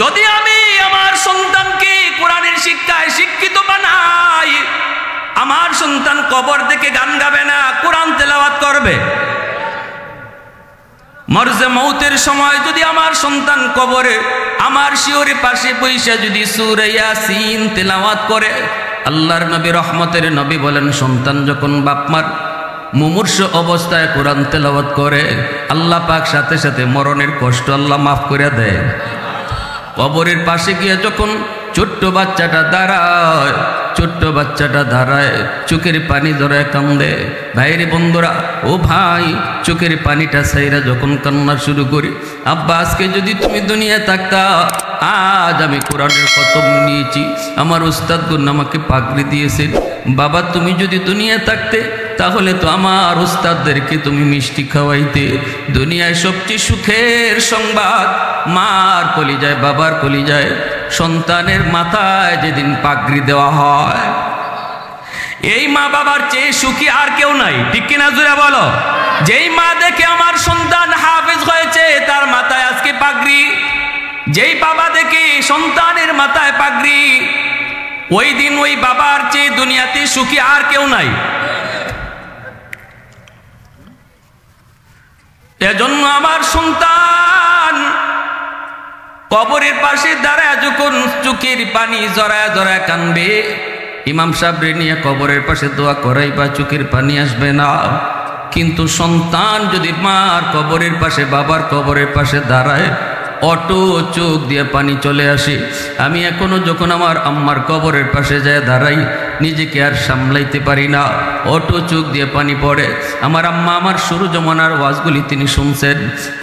যদি আমি আমার সন্তানকে কোরআনের শিক্ষায় শিক্ষিত বানাই, আমার সন্তান কবর থেকে গান গাবে না, কোরআন তেলাওয়াত করবে। মরজে মৌতের সময় যদি আমার সন্তান কবরে আমার শিওরে পাশে বৈশা যদি সূরা ইয়াসিন তেলাওয়াত করে, আল্লাহর নবী রহমতের নবী বলেন, সন্তান যখন বাপমার মুমূর্ষ অবস্থায় কোরআন তেলাওয়াত করে, আল্লাহ পাক সাথে সাথে মরণের কষ্ট আল্লাহ মাফ করে দেয়। কবরের পাশে গিয়ে যখন ছোট্ট বাচ্চাটা দাঁড়ায়, ছোট্ট বাচ্চাটা দাঁড়ায়, চোখের পানি ধরায় কান্দে। ভাইরে বন্ধুরা, ও ভাই, চোখের পানিটা ছাইরা যখন কান্না শুরু করি, আব্বা আজকে যদি তুমি দুনিয়ায় থাকতা, আজ আমি কোরআনের খতম নিয়েছি, আমার উস্তাদগণ আমাকে পাগড়ি দিয়েছেন। বাবা তুমি যদি দুনিয়ায় থাকতে, তাহলে তো আমার উস্তাদদেরকে তুমি মিষ্টি খাওয়াইতে। দুনিয়ায় সবচেয়ে সুখের সংবাদ মার কলিজায়, বাবার কলিজায় সন্তানের মাথায় যেদিন পাগড়ি দেওয়া হয়, এই মা বাবার চেয়ে সুখী আর কেউ নাই। ঠিক কিনা জোরে বলো? যেই মা দেখে আমার সন্তান হাফেজ হয়েছে, তার মাথায় আজকে পাগড়ি, যেই বাবা দেখে সন্তানের মাথায় পাগড়ি, ওই দিন ওই বাবার চেয়ে দুনিয়াতে সুখী আর কেউ নাই। এজন্য আমার সন্তান কবরের পাশে দাঁড়ায় যখন চোখের পানি জড়ায় জড়ায় কানবে, ইমাম সাহেব নিয়ে কবরের পাশে দোয়া করাইবা, চোখের পানি আসবে না। কিন্তু সন্তান যদি মার কবরের পাশে, বাবার কবরের পাশে দাঁড়ায়, অটো চোখ দিয়ে পানি চলে আসে। আমি এখনো যখন আমার আম্মার কবরের পাশে যায় দাঁড়াই, নিজেকে আর সামলাইতে পারি না, অটো চোখ দিয়ে পানি পড়ে। আমার আম্মা আমার শুরু জমানার ওয়াজগুলি তিনি শুনছেন,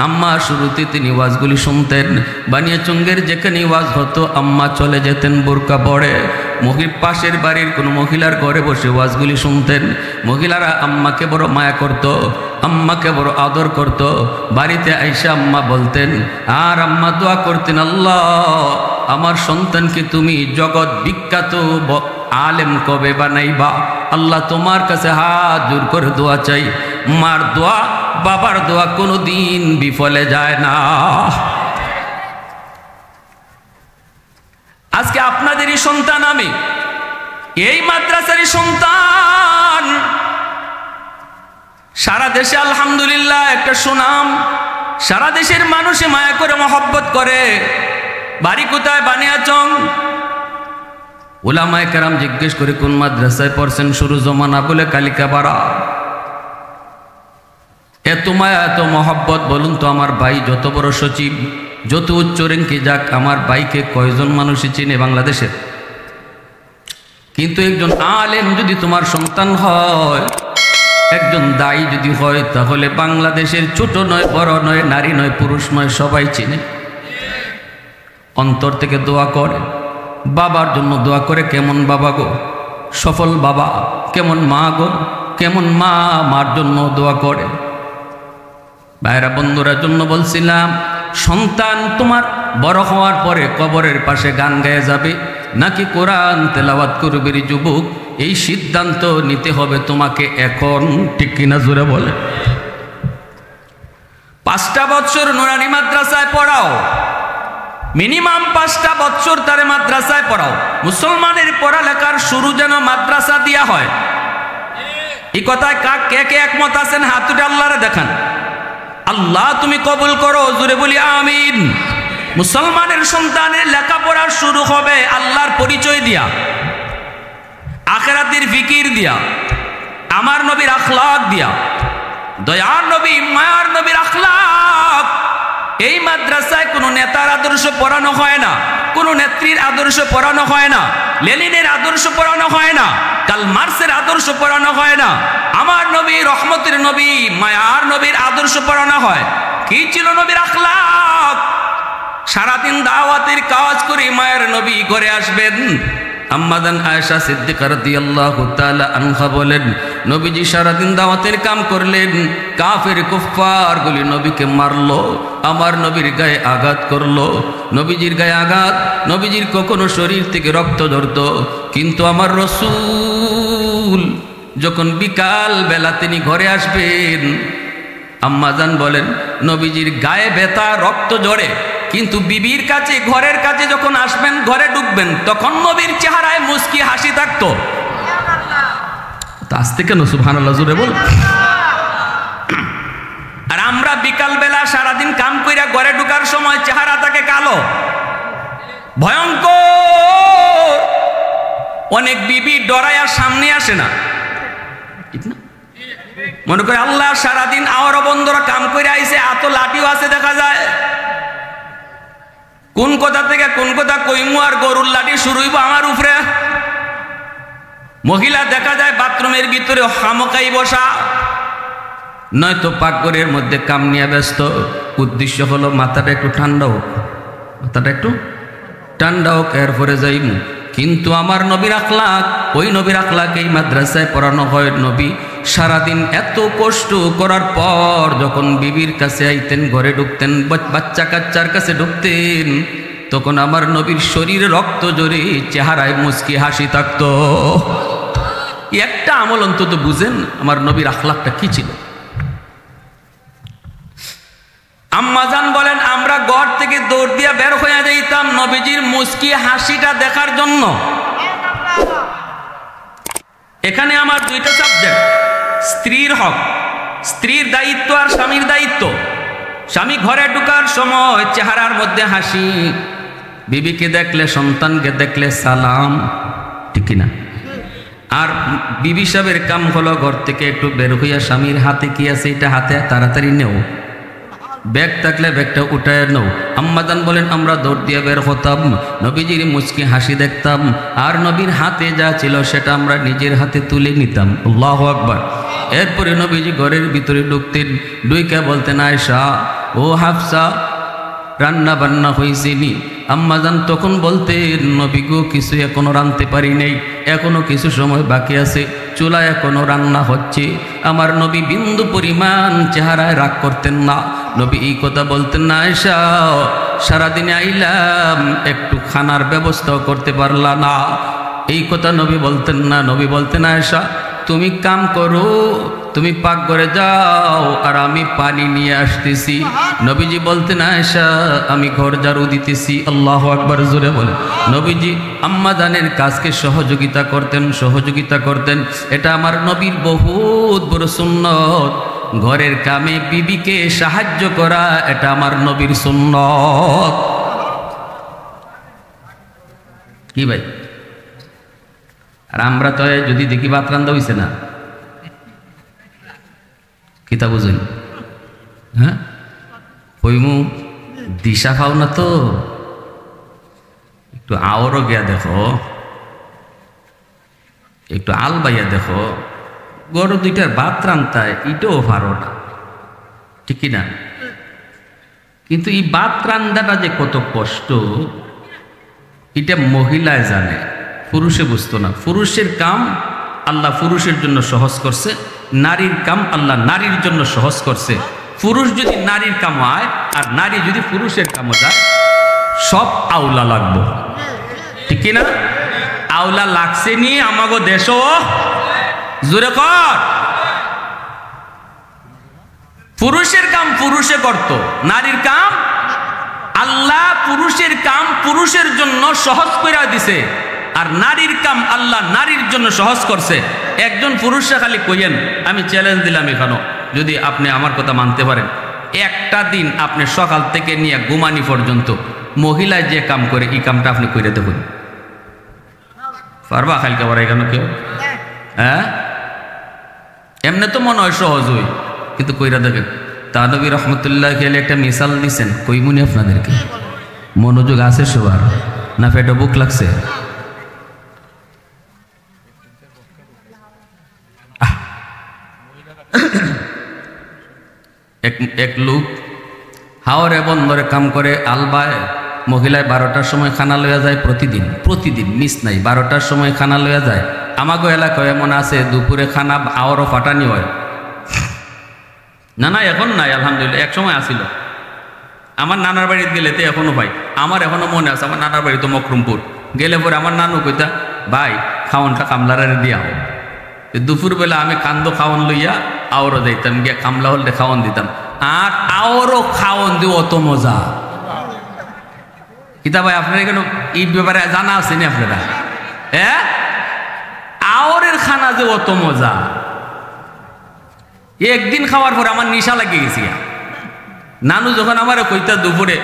আম্মা শুরুতে তিনি ওয়াজগুলি শুনতেন। বানিয়াচঙ্গের যেখানে ওয়াজ হতো আম্মা চলে যেতেন বোরকা পড়ে। পাশের বাড়ির কোনো মহিলার ঘরে বসে ওয়াজগুলি শুনতেন। মহিলারা আম্মাকে বড় মায়া করত, আম্মাকে বড় আদর করত। বাড়িতে আইসা আম্মা বলতেন আর আম্মা দোয়া করতেন, আল্লাহ আমার সন্তানকে তুমি জগৎ বিখ্যাত আলেম কবে বানাইবা। আল্লাহ তোমার কাছে হাত জোর করে দোয়া চাই। মার দোয়া বাবার দোয়া কোনো দিন বিফলে যায় না। আজকে আপনাদেরই সন্তান আমি, এই মাদ্রাসারই সন্তান। সারা দেশে আলহামদুলিল্লাহ একটা সুনাম, সারা দেশের মানুষে মায়া করে মহব্বত করে। বাড়ি কোথায়? বানিয়াচং। উলামায়ে কেরাম জিজ্ঞেস করে কোন মাদ্রাসায় পড়ছেন? শুরু জমানা বলে কালিকাপাড়া। এত মায়া এত মহব্বত। বলুন তো আমার ভাই যত বড় সচিব, যত উচ্চ র্যাঙ্কে যাক, আমার ভাইকে কয়জন মানুষই চিনে বাংলাদেশের? কিন্তু একজন আলেম যদি তোমার সন্তান হয়, একজন দায়ী যদি হয়, তাহলে বাংলাদেশের ছোট নয় বড় নয় নারী নয় পুরুষ নয় সবাই চিনে। অন্তর থেকে দোয়া করে, বাবার জন্য দোয়া করে। কেমন বাবা গো, সফল বাবা। কেমন মা গো, কেমন মা, মার জন্য দোয়া করে। ভাইরা বন্ধুরা জন্য বলছিলাম, সন্তান তোমার বড় হওয়ার পরে কবরের পাশে গান গায়ে যাবে নাকি কোরআন তেলাওয়াত করবে যুবক, এই সিদ্ধান্ত নিতে হবে তোমাকে এখন। ঠিক কিনা জোরে বলে? 5টা বছর নুরানি মাদ্রাসায় পড়াও, মিনিমাম 5টা বছর তারে মাদ্রাসায় পড়াও। মুসলমানের পড়ালেখার শুরু যেন মাদ্রাসা দিয়া হয়। এই কথায় কে কে একমত আছেন? হাত উঠে আল্লাহরে দেখান। আল্লাহ তুমি কবুল করো, জোরে বলি আমিন। মুসলমানের সন্তানের লেখাপড়া শুরু হবে আল্লাহর পরিচয় দিয়া, আখিরাতের ফিকির দিয়া, আমার নবীর আখলাক দিয়া, দয়ার নবী মায়ার নবীর আখলাক। এই মাদ্রাসায় কোনো নেতার আদর্শ পড়ানো হয় না, কোনো নেত্রীর আদর্শ পড়ানো হয় না, লেনিনের আদর্শ পড়ানো হয় না, কার্ল মার্ক্সের আদর্শ পড়ানো হয় না। আমার নবী রহমতের নবী মায়ার নবীর আদর্শ পড়ানো হয়। কি ছিল নবীর আখলাক? সারাদিন দাওয়াতের কাজ করে মায়ের নবী ঘরে আসবেন। আম্মাদান আয়েশা সিদ্দিকা রাদিয়াল্লাহু তাআলা আনহা বলেন, নবীজি সারাদিন দাওয়াতের কাম করলেন, কাফের কুফফার গুলি নবীকে মারলো, আমার নবীর গায়ে আঘাত করলো। নবীজির গায়ে আঘাত, নবীজির কখনো শরীর থেকে রক্ত ঝরতো, কিন্তু আমার রাসূল যখন বিকাল বেলা তিনি ঘরে আসবেন, আম্মাজান বলেন নবীজির গায়ে ব্যথা রক্ত ঝরে, কিন্তু বিবির কাছে ঘরের কাছে যখন আসবেন, ঘরে ঢুকবেন, তখন নবীর চেহারায় মুস্কি হাসি থাকতো। আস্তে কেন সুবহানাল্লাহ জোরে বল। আর আমরা বিকাল বেলা সারাদিন কাম কইরা ঘরে ঢুকার সময় চেহারা থাকে কালো, ভয়ঙ্কর। অনেক বিবি ডরায়া সামনে আসে না, ঠিক না? মনে করে আল্লাহ সারাদিন আওয়ার বন্ধুরা কাম করে আইছে, এত লাঠিও আছে দেখা যায়। কোন কথা থেকে কোন কথা কইমু আর গরুর লাঠি শুরু হইব আমার উপরে। মহিলা দেখা যায় বাথরুমের ভিতরে হামকাই বসা, নয়তো পাকঘরের মধ্যে কাম নিয়ে ব্যস্ত। উদ্দেশ্য হলো মাথাটা একটু ঠান্ডা হোক, মাথাটা একটু ঠান্ডা হোক, এরপরে যাইমু। কিন্তু আমার নবীর আখলাক, ওই নবীর আখলাক এই মাদ্রাসায় পড়ানো হয়। নবী সারাদিন এত কষ্ট করার পর যখন বিবির কাছে আইতেন, ঘরে ঢুকতেন, বাচ্চা কাচ্চার কাছে ঢুকতেন, তখন আমার নবীর শরীরে রক্ত জড়ে চেহারায় মুস্কি হাসি থাকতো। একটা আমল অন্তত বুঝেন আমার নবীর আখলাকটা কি ছিল। আম্মাজান বলেন আমরা ঘর থেকে দৌড় দিয়া বের হয়ে যাইতাম নবীজির মুস্কি হাসিটা দেখার জন্য। এখানে আমার দুইটা সাবজেক্ট, স্ত্রীর হক, স্ত্রীর দায়িত্ব আর স্বামীর দায়িত্ব। স্বামী ঘরে ঢুকার সময় চেহারার মধ্যে হাসি, বিবিকে দেখলে সন্তানকে দেখলে সালাম, ঠিক কিনা? আর বিবি সাহেবের কাম হলো ঘর থেকে একটু বের হইয়া স্বামীর হাতে কি আছে এটা হাতে তাড়াতাড়ি নেও, ব্যাগ থাকলে ব্যাগটা উঠায় নাও। আম্মাজান বলেন আমরা দৌড় দিয়ে বের হতাম, নবীজির মুচকি হাসি দেখতাম, আর নবীর হাতে যা ছিল সেটা আমরা নিজের হাতে তুলে নিতাম। আল্লাহু আকবার। এরপরে নবীজি ঘরের ভিতরে ঢুকতেন, ঢুইকা বলতেন আয়েশা ও হাফসা রান্না বান্না হয়েছিনি? আম্মাজান তখন বলতেন, নবী গো কিছু এখনো রাঁধতে পারি নাই, এখনো কিছু সময় বাকি আছে, চুলা এখনো রান্না হচ্ছে। আমার নবী বিন্দু পরিমাণ চেহারায় রাগ করতেন না। নবী এই কথা বলতেন না, আয়েশা সারাদিনে আইলাম একটু খানার ব্যবস্থাও করতে পারলা না, এই কথা নবী বলতেন না। নবী বলতেন, আয়েশা তুমি কাম করো, তুমি পাক করে যাও আর আমি পানি নিয়ে আসতেছি। নবীজি বলতেন, আয়েশা আমি ঘর ঝাড়ু দিতেছি। আল্লাহু আকবার, জোরে বলে। নবীজি আম্মাজানের কাজকে সহযোগিতা করতেন। এটা আমার নবীর বহুত বড় সুন্নত। ঘরের কামে বিবিকে সাহায্য করা এটা আমার নবীর সুন্নত। কি ভাই? আর আমরা তো যদি দেখি ভাত রান্দা হইছে না, কিতা বুঝেন? হ্যাঁ, হইমু দিশা পাও না তো, একটু আওরও গিয়া দেখো, একটু আল বাইয়া দেখো, গরু দুইটার ভাত রান্তায় এটাও পারো না, ঠিক না? কিন্তু এই ভাত রান্দাটা যে কত কষ্ট এটা মহিলায় জানে, পুরুষে বুঝতো না। পুরুষের কাম আল্লাহ পুরুষের জন্য সহজ করছে, নারীর কাম আল্লাহ নারীর জন্য সহজ করছে। পুরুষ যদি নারীর কাম হয় আর নারী যদি পুরুষের কামও যায়, সব আউলা লাগবো, ঠিক না? আউলা লাগছে নিয়ে আমাগো দেশও জোরে কর। পুরুষের কাম পুরুষে করত, নারীর কাম আল্লাহ পুরুষের কাম পুরুষের জন্য সহজ করে দিছে, আর নারীর কাম আল্লাহ নারীর জন্য সহজ করছে। একজন পুরুষরা খালি কইয়েন, আমি চ্যালেঞ্জ দিলাম এখানে, যদি আপনি আমার কথা মানতে পারেন, একটা দিন আপনি সকাল থেকে নিয়ে ঘুমানি পর্যন্ত মহিলায় যে কাম করে এই কামটা আপনি করে দেখুন, পারবা? খালকে বড় এখানে কেউ? হ্যাঁ, এমনি তো মনে হয় সহজ হই, কিন্তু কইরা দেখেন। তা নবী রহমতুল্লাহ খেলে একটা মিসাল দিচ্ছেন, কইমুনি আপনাদেরকে? মনোযোগ আছে সবার না? পেটে বুক লাগছে? এক লোক হাওরে বন্দরে কাম করে, আলবায় মহিলায় 12টার সময় খানা লইয়া যায়, প্রতিদিন মিস নাই, 12টার সময় খানা লইয়া যায়। আমাগো এলাকায় এমন আছে দুপুরে খানা আওয়ারও ফাটানি হয় না, এখন নাই, আলহামদুলিল্লাহ। এক সময় আসিল, আমার নানার বাড়িতে গেলে তো এখনো ভাই, আমার এখনো মনে আছে, আমার নানার বাড়ি তো মকরমপুর, গেলে পরে আমার নানু কইতা, ভাই খাওয়ানটা কামলারে দিয়া হোক। দুপুরবেলা আমি কান্দো খাওয়ান লইয়া আওরও যাইতাম, গিয়া কামলা হলে খাওয়ান দিতাম, আর আওরও খাওয়ান দিব, অত মজা। কিতা ভাই আপনার এখানে এই ব্যাপারে জানা আছে নি আপনারা? হ্যাঁ, আওরের খানা যে অত মজা, একদিন খাওয়ার পরে আমার নিশা লাগিয়ে গেছি। নানু যখন আমার কইতা দুপুরে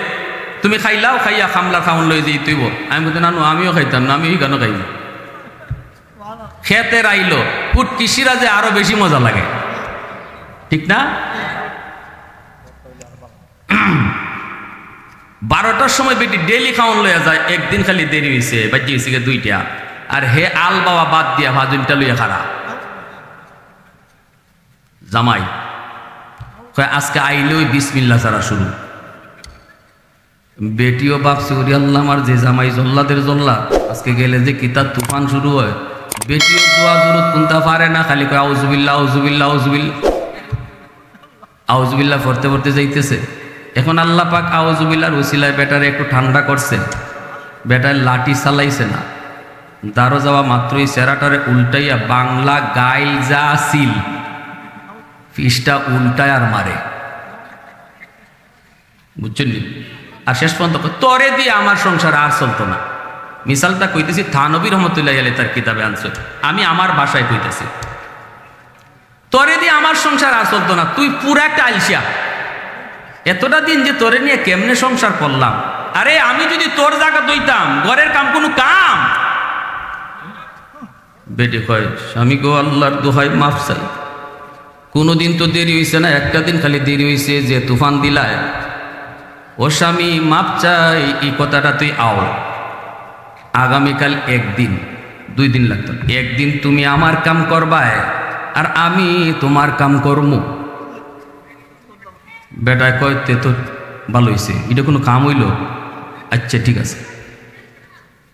তুমি খাইলাও, খাইয়া খামলা খাওয়ান লই যেই তুইব, আমি বলতে নানু আমিও খাইতাম না, আমি কেন খাইব? খেতে রাইলো পুটকি শিরা যে আরো বেশি মজা লাগে, ঠিক না? 12টার সময় বেটি ডেলি খাওয়ান লইয়া যায়, একদিন খালি দেরি হয়েছে, বাজি হয়েছে 2টা, আর হে আল বাবা বাদ দিয়া ভাজুনটা লইয়া খারা। জামাই আজকে আইলে ওই বিসমিল্লা ছাড়া শুরু। বেটিও ভাবছে ওরে আল্লাহ, আমার যে জামাই জল্লাদের জল্লা, আজকে গেলে যে কিতাব তুফান শুরু হয়। বেটিও দোয়া দুরুদ কোনটা পারে না, খালি কয় আউযুবিল্লাহ আউযুবিল্লাহ আউযুবিল্লাহ আউযুবিল্লাহ পড়তে যাইতেছে। এখন আল্লাহ পাক আউযুবিল্লাহর উসিলায় বেটারে একটু ঠান্ডা করছে, বেটার লাঠি চালাইছে না, দাঁড়ো যাওয়া মাত্রই চেরাটারে উল্টাইয়া বাংলা গাইল যা সিল ফিসটা উল্টায় আর মারে, বুঝছেন? আর শেষ পর্যন্ত তরে দিয়ে আমার সংসার আর চলতো না। মিসালটা কইতেছি থানবী রহমতুল্লাহ আলাইহি তার কিতাবে আনছে, আমি আমার ভাষায় কইতেছি, তরে দিয়ে আমার সংসার আর চলতো না, তুই পুরা একটা আলসিয়া, এতটা দিন যে তোরে নিয়ে কেমনে সংসার করলাম, আরে আমি যদি তোর জায়গা দইতাম, ঘরের কাম কোনো কাম। বেটি কয়, স্বামী গো আল্লাহর দোহাই মাফ চাই, কোনোদিন তো দেরি হয়েছে না, একটা দিন খালি দেরি হয়েছে যে তুফান দিলায়। ও স্বামী মাপ চাই, এই কথাটা তুই আও, আগামীকাল 1 দিন 2 দিন লাগতো, 1 দিন তুমি আমার কাম করবায় আর আমি তোমার কাম করমু। বেটায় কয় তে তো ভালো হয়েছে, এটা কোনো কাম হইল? আচ্ছা ঠিক আছে।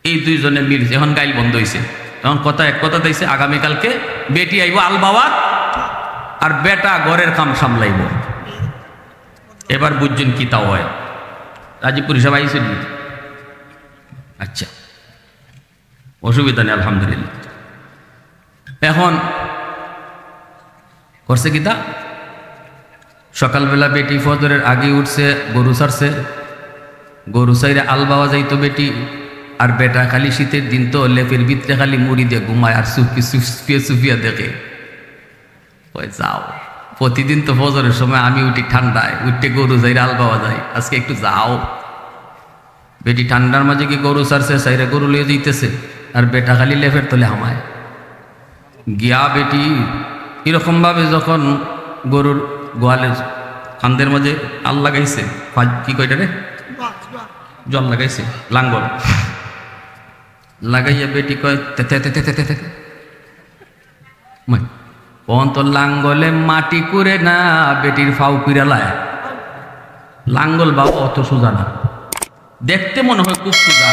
এই দুইজনে মিলছে, এখন গাইল বন্ধ হয়েছে। এখন কথা এক কথা দিয়েছে, আগামীকালকে বেটি আইব আল বাবা আর বেটা ঘরের কাম সামলাইব। এবার বুঝছেন কি তাও হয়। রাজীবপুর হিসাব আইসে। আচ্ছা অসুবিধা নেই, আলহামদুলিল্লাহ। এখন করছে কি তা, সকালবেলা বেটি ফজরের আগে উঠছে, গরু ছাড়ছে, গরু সাইরে আল বাবা যাইতো বেটি, আর বেটা খালি শীতের দিন তো লেপের ভিতরে খালি মুড়ি দিয়ে ঘুমায় আর সুফিয়া সুফিয়া দেখে। ওই যাও, প্রতিদিন তো ফজরের সময় আমি উঠি ঠান্ডায়, উঠতে গরু যাইরে আল বাবা যায়, আজকে একটু যাও। বেটি ঠান্ডার মাঝে কি গরু ছাড়ছে, সাইরে গরু লিয়ে যাইতেছে, আর বেটা খালি লেপের তলে হামায় গিয়া। বেটি এরকম ভাবে যখন গরুর গোয়ালের কান্দের মাঝে আল লাগাইছে, কি কয়টা রে, জল লাগাইছে, লাঙ্গল লাগাইয়া বেটি কয় তো লাঙ্গলে মাটি করে না, বেটির ফাউ পিরালায়। লাঙ্গল বাবা অত সোজা না, দেখতে মনে হয় খুব সোজা।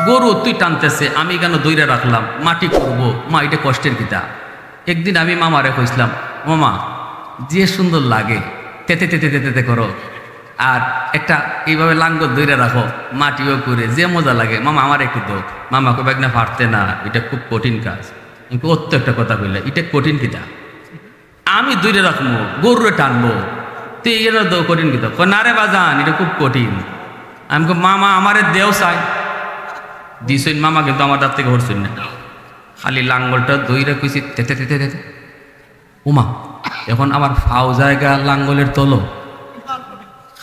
গরু তুই টানতেছে, আমি কেন দইরা রাখলাম, মাটি করবো মা, এটা কষ্টের কিতা। একদিন আমি মামারে কইছিলাম, মামা যে সুন্দর লাগে তেতে তেতে তেতে তেতে করো, আর একটা এইভাবে লাঙ্গল দইরা রাখো, মাটিও করে যে মজা লাগে, মামা আমার একটু দো। মামা কবে না পারতে না, এটা খুব কঠিন কাজ। অত একটা কথা বললে, এটা কঠিন কিতা, আমি দইরা রাখবো গরুরে টানবো, তুই এরা দো কঠিন কিতা। না রে বাজান, এটা খুব কঠিন। আমি মামা আমারে দেও চাই দিছইন, মামা কিন্তু আমার দাঁত থেকে হরছইন না, খালি লাঙ্গলটা দইরা কইছি তেতে তেতে তেতে। উমা এখন আমার ফাও জায়গা লাঙ্গলের তলো,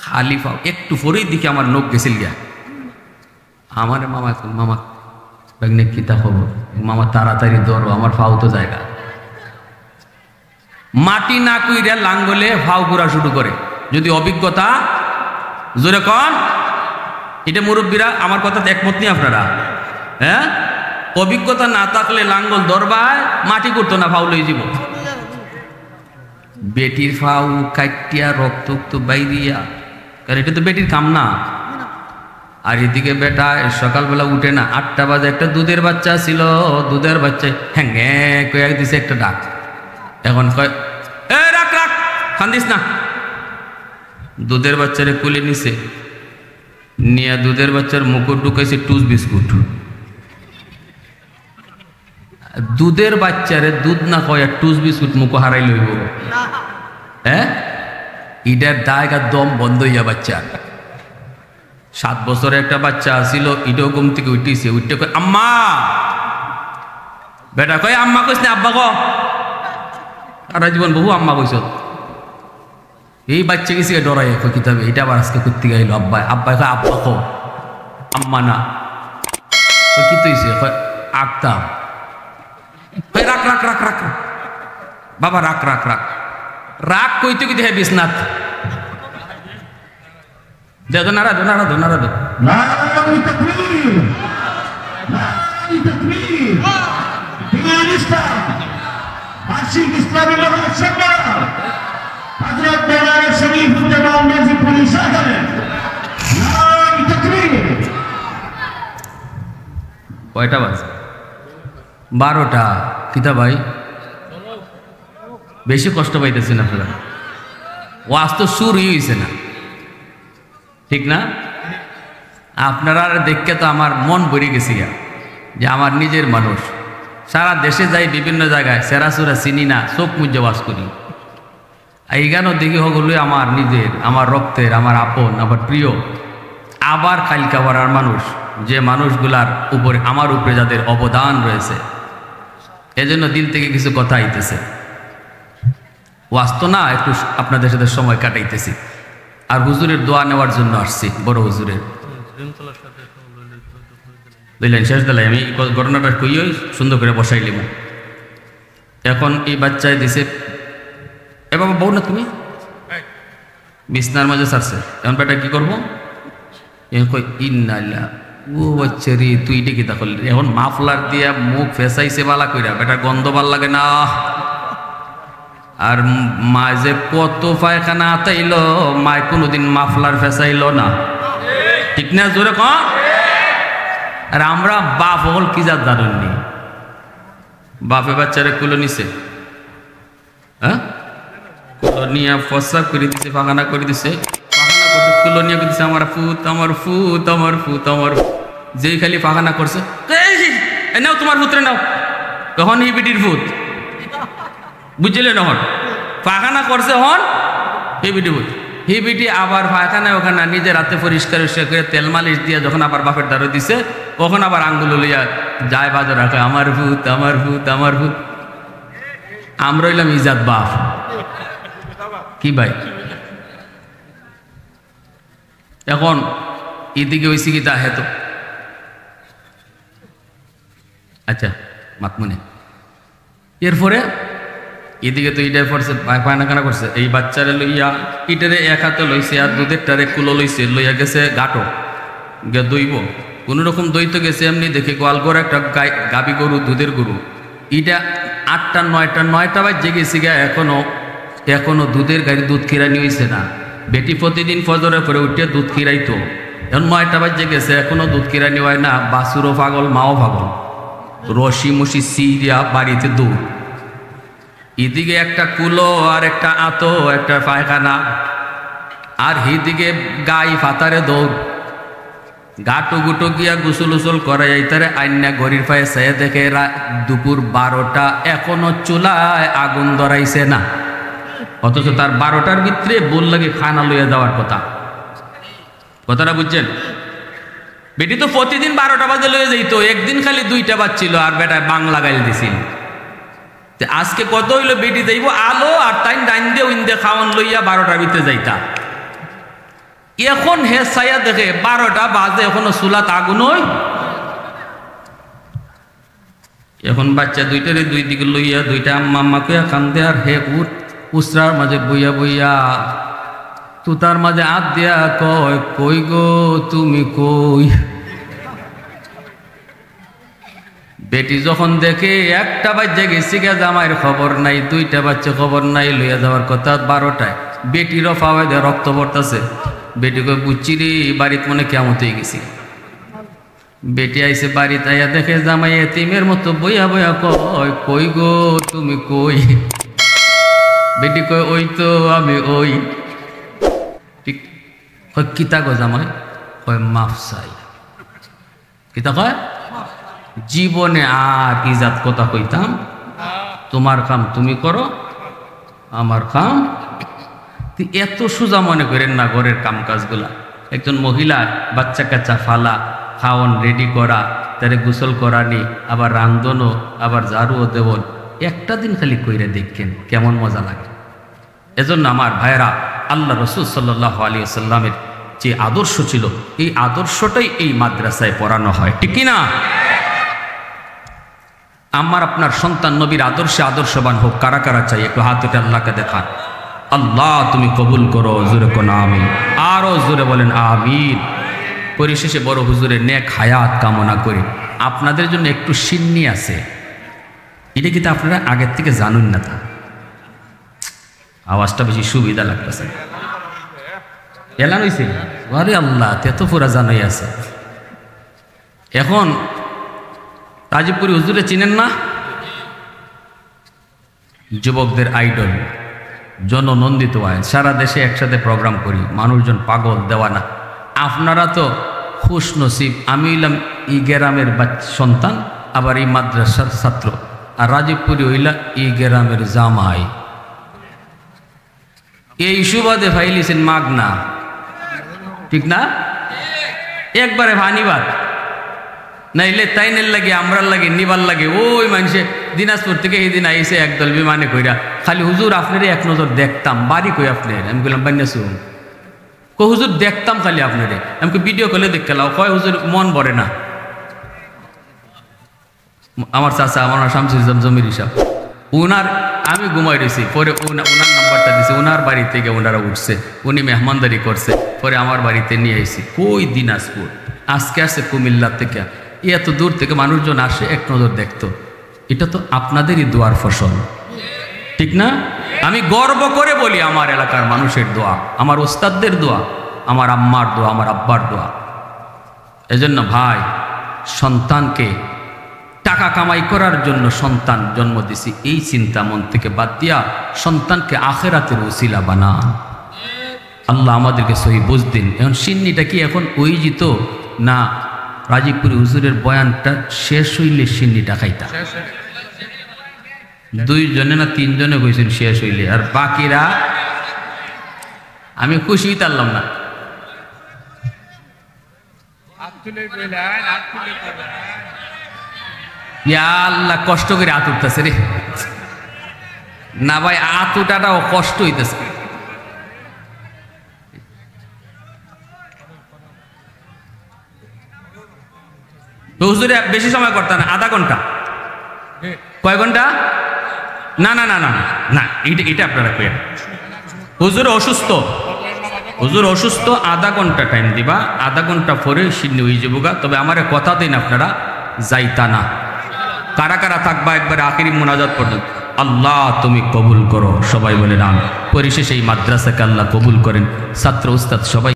খালি ফাও, একটু পরেই দিকে আমার নখ গেছিল গিয়া। আমার মামা এখন মামা ব্যাগনে কিতা খবর, মামা তাড়াতাড়ি ধরো, আমার ফাও তো জায়গা। মাটি না কুইরা লাঙ্গলে ফাও ঘুরা শুরু করে। যদি অভিজ্ঞতা, জোরে কন, এটা মুরব্বীরা আমার কথাতে একমত নেই আপনারা? হ্যাঁ, অভিজ্ঞতা না থাকলে লাঙ্গল দরবায় মাটি করতো না, ফাউ লই যাব। বেটির ফাউ কাটিয়া রক্ত বাইরিয়া, কারণ এটা তো বেটির কাম না। আর এদিকে বেটা সকালবেলা উঠে না, 8টা বাজে একটা দুধের বাচ্চা ছিল, দুধের বাচ্চা হ্যাঁ কয়ে দিছে একটা ডাক। এখন কয় এ রাখ রাখ, কান্দিস না। দুধের বাচ্চারে কুলে নিছে, নিয়ে দুধের বাচ্চার মুকুট ঢুকাইছে টুস বিস্কুট। দুধের বাচ্চারে দুধ না কয়া টুস বিস্কুট মুখো হারাই লইব। হ্যাঁ, ইটার দায়গা দম বন্ধ হইয়া বাচ্চা। 7 বছরের একটা বাচ্চা ছিল, ইটাও ঘুম থেকে উঠিছে, উঠতে কয় আম্মা। বেটা কয় আম্মা কইস না, আব্বা ক। সারা জীবন বহু আম্মা কইস। এই বাচ্চা গেছি ডরাই কিতাবে, এটা আবার আজকে করতে গাইল আব্বা। আব্বা কয় আব্বা ক, আম্মা না। কি তৈছে আঁকতাম, রাখ রাখ রাখ রাখ বাবা, রাখ রাখ রাখ রাখ কইতে কি দেখে বিছনাথ দে নারা দো নারা দো নারা দো। কয়টা বাজে? 12টা। কিতা ভাই বেশি কষ্ট পাইতেছেন আপনারা? ওয়াজ তো শুরুই হয়েছে না, ঠিক না? আপনারা দেখে তো আমার মন ভরে গেছি যে আমার নিজের মানুষ। সারা দেশে যাই, বিভিন্ন জায়গায় সেরাসুরা চিনি না, চোখ মুজে ওয়াজ করি। এই গানও দেখি হগুলো আমার নিজের, আমার রক্তের, আমার আপন, আমার প্রিয়। আবার কালকা বাড়ার মানুষ, যে মানুষগুলার উপরে আমার উপরে যাদের অবদান রয়েছে, এজন্য দিল থেকে কিছু কথা আইতেছে। ওয়াস্ত না, একটু আপনাদের সাথে সময় কাটাইতেছি। আর হুজুরের দোয়া নেওয়ার জন্য আসছি, বড় হুজুরের। বুঝলেন, শেষ বেলায় আমি ঘটনাটা কইই সুন্দর করে বসাইলিম। এখন এই বাচ্চায় দিছে, এ বাবা বউ না তুমি, বিছনার মাঝে ছাড়ছে। এখন বেটা কি করবো? ইন্নাল্লাহ, ও বাচ্চা রে তুই এটা কিতা করলি? এখন মাফলার দিয়া মুখ ফেসাইছে বালা কইরা, বেটার গন্ধ ভাল লাগে না। আর মা যে কত পায়খানা আতাইল, মায় কোনোদিন মাফলার ফেসাইল না। ঠিক না? জোরে কম। আর আমরা বাপ হল কি যা জানেননি, বাপে বাচ্চারা কুলো নিছে, হ্যাঁ কুলো নিয়ে ফসা করে দিছে, পাখানা করে দিছে, পাখানা করতে কুলো নিয়ে দিছে আমার ফুত আমার ফুত আমার ফুত আমার, যেই খালি পাখানা করছে নাও তোমার পুত্রে নাও, তখন এই বিটির ফুত বুঝলেন, হন পাখানা করছে হন এই বিটি ফুত, হি বিটি আবার পায়খানায় ওখানে নিজে রাতে পরিষ্কার করে তেল মালিশ দিয়ে যখন আবার বাপের দ্বারা দিছে তখন আবার আঙ্গুল লইয়া যায় বাজে রাখে আমার ভূত আমার ভূত আমার ভূত। আমরা হইলাম ইজাত বাপ কি ভাই? এখন এদিকে ওই সিগিতা হেতো আচ্ছা মাতমুনে, এরপরে এদিকে তো ইটার পড়ছে পায়খানা করছে, এই বাচ্চারে লইয়া ইটারে এক হাতে লইছে আর দুধের টারে কুলো লইছে, লইয়া গেছে গাটো গে দইব, কোনো রকম দইতে গেছে এমনি দেখে গোয়াল করে একটা গাবি গরু দুধের গরু, ইটা 8টা 9টা বাজে গেছি গা, এখনো দুধের গাড়ি দুধ খিরানি হয়েছে না। বেটি প্রতিদিন ফজরের পরে উঠে দুধ খিরাইতো, এখন 9টা বাজে গেছে এখনো দুধ খিরানি হয় না, বাসুরও পাগল মাও পাগল, রশি মুশি সিরিয়া বাড়িতে দৌড়, এদিকে একটা কুলো আর একটা আতো একটা পায়খানা, আর হিদিকে গাই ফাতারে দৌড়, গাটু গুটো গিয়া গুসল উসল করে এইতারে আইনা গরির পায়ে সে দেখে দুপুর 12টা এখনো চুলায় আগুন ধরাইছে না, অথচ তার 12টার ভিতরে বল লাগে খানা লইয়া যাওয়ার কথা। কথাটা বুঝছেন? বেটি তো প্রতিদিন 12টা বাজে লইয়া যাইত, একদিন খালি 2টা বাজছিল আর বেটায় বাংলা গাইল দিছিল। আজকে কত হইলো বেটি যাইব আলো আর টাইম ডাইন দিয়ে উইন দিয়ে খাওয়ান লইয়া 12টার ভিতরে যাইতা, এখন হে ছায়া দেখে 12টা বাজে এখনো চুলাত আগুন হই। এখন বাচ্চা দুইটারে দুই দিকে লইয়া দুইটা আম্মা আম্মা কইয়া কান্দে, আর হে উসরার মাঝে বইয়া বইয়া তুতার মাঝে হাত দিয়া কয় কই গো তুমি কই। বেটি যখন দেখে 1টা বাজে গেছি গে জামাইয়ের খবর নাই, 2টা বাচ্চা খবর নাই, লইয়া যাওয়ার কথা 12টায়, বেটিরও পাওয়ায় দেয় রক্ত পড়তেছে, বেটি কই বুঝছি রে বাড়িতে মনে কেমন হয়ে গেছি। বেটি আইসে বাড়িতে আইয়া দেখে জামাই এতিমের মতো বইয়া বইয়া কয় কই গো তুমি কই। বেটি কয় ওই তো আমি ওই। ঠিক কয় কিতা গো জামাই? কয় মাফ চাই। কিতা কয়? জীবনে আর ইজাত কথা কইতাম, তোমার কাম তুমি করো আমার কাম। এত সোজা মনে করেন না ঘরের কাম কাজগুলা। একজন মহিলা বাচ্চা কাচ্চা ফালা, খাওয়ান রেডি করা, তারে গোসল করানি, আবার রান্ধনও, আবার ঝাড়ুও দেবন, একটা দিন খালি কইরে দেখেন কেমন মজা লাগে। এজন্য আমার ভাইয়েরা, আল্লাহ রসুল সাল্লাল্লাহু আলাইহি ওয়াসাল্লামের যে আদর্শ ছিল এই আদর্শটাই এই মাদ্রাসায় পড়ানো হয়, ঠিক কিনা? আমার আপনার সন্তান নবীর আদর্শে আদর্শবান হোক। কারা কারা চাই একটু হাত উঠে আল্লাহকে দেখান। আল্লাহ তুমি কবুল করো, জোরে কোন আমিন, আরো জোরে বলেন আমিন। পরিশেষে বড় হুজুরের নেক হায়াত কামনা করি। আপনাদের জন্য একটু সিন্নি আছে, এটা কিন্তু আপনারা আগের থেকে জানুন না, তা আওয়াজটা বেশি সুবিধা লাগতেছে। এলান হইছে? আরে আল্লাহ, তেতো পুরা জানাই আছে। এখন তাজিবপুরি হুজুরে চিনেন না? যুবকদের আইডল, জননন্দিত আইন, সারা দেশে একসাথে প্রোগ্রাম করি, মানুষজন পাগল দেওয়ানা। আপনারা তো খুশ নসিব, আমি হইলাম ই গ্রামের সন্তান, আবার এই মাদ্রাসার ছাত্র, আর রাজীবপুরি হইলা ই গ্রামের জামাই। এই সুবাদে ফাইলিছেন মাগনা, ঠিক না? একবারে ভানিবাদ নাইলে তাইনের লাগে আমরার লাগে নিবার লাগে। ওই মানুষে দিনাজপুর থেকে এই দিন আইসে একদল বিমানে কইরা খালি হুজুর আপনারে এক নজর দেখতাম, বাড়ি কই আপনার? আমি বললাম বান্যাসুম। কো হুজুর দেখতাম খালি আপনারে, আমাকে ভিডিও কলে দেখ খেলাও। কয় হুজুর মন ভরে না। আমার চাচা, আমার শামসুল ইসলাম জমির হিসাব, উনার আমি ঘুমাই রয়েছি, পরে উনার নাম্বারটা দিছে, উনার বাড়ি থেকে ওনারা উঠছে, উনি মেহমানদারি করছে, পরে আমার বাড়িতে নিয়ে আইসি। কই দিনাজপুর, আজকে আসছে কুমিল্লা থেকে, এত দূর থেকে মানুষজন আসে এক নজর দেখতো। এটা তো আপনাদেরই দোয়ার ফসল, ঠিক না? আমি গর্ব করে বলি আমার এলাকার মানুষের দোয়া, আমার ওস্তাদদের দোয়া, আমার আম্মার দোয়া, আমার আব্বার দোয়া। এজন্য ভাই, সন্তানকে টাকা কামাই করার জন্য সন্তান জন্ম দিছি এই চিন্তা মন থেকে বাদ দিয়া সন্তানকে আখেরাতের ওসিলা বানান। আল্লাহ আমাদেরকে সহি বুঝ দিন। এখন সিন্নিটা কি এখন ওই জিত না রাজীবপুরি হুজুরের বয়ানটা শেষ হইলে সিন্নিটা খাইতা? দুইজনে না তিনজনে কইছেন শেষ হইলে, আর বাকিরা আমি খুশি হইতে পারলাম না। ইয়া আল্লাহ, কষ্ট করে হাত উঠতেছে রে না ভাই, হাত উঠাটাও কষ্ট হইতেছে। হুজুরে বেশি সময় করতে না, আধা ঘন্টা। কয় ঘন্টা? না না না না না, এটা আপনারা কইয়া। হুজুর অসুস্থ, হুজুর অসুস্থ, আধা ঘন্টা টাইম দিবা, আধা ঘন্টা পরে সিন্নি হয়ে যাবো। তবে আমার কথা দিন আপনারা যাইতা না। কারা কারা থাকবা একবারে আখিরি মোনাজাত পর্যন্ত? আল্লাহ তুমি কবুল করো, সবাই বলে নাম। পরিশেষে এই মাদ্রাসাকে আল্লাহ কবুল করেন। ছাত্র উস্তাদ সবাই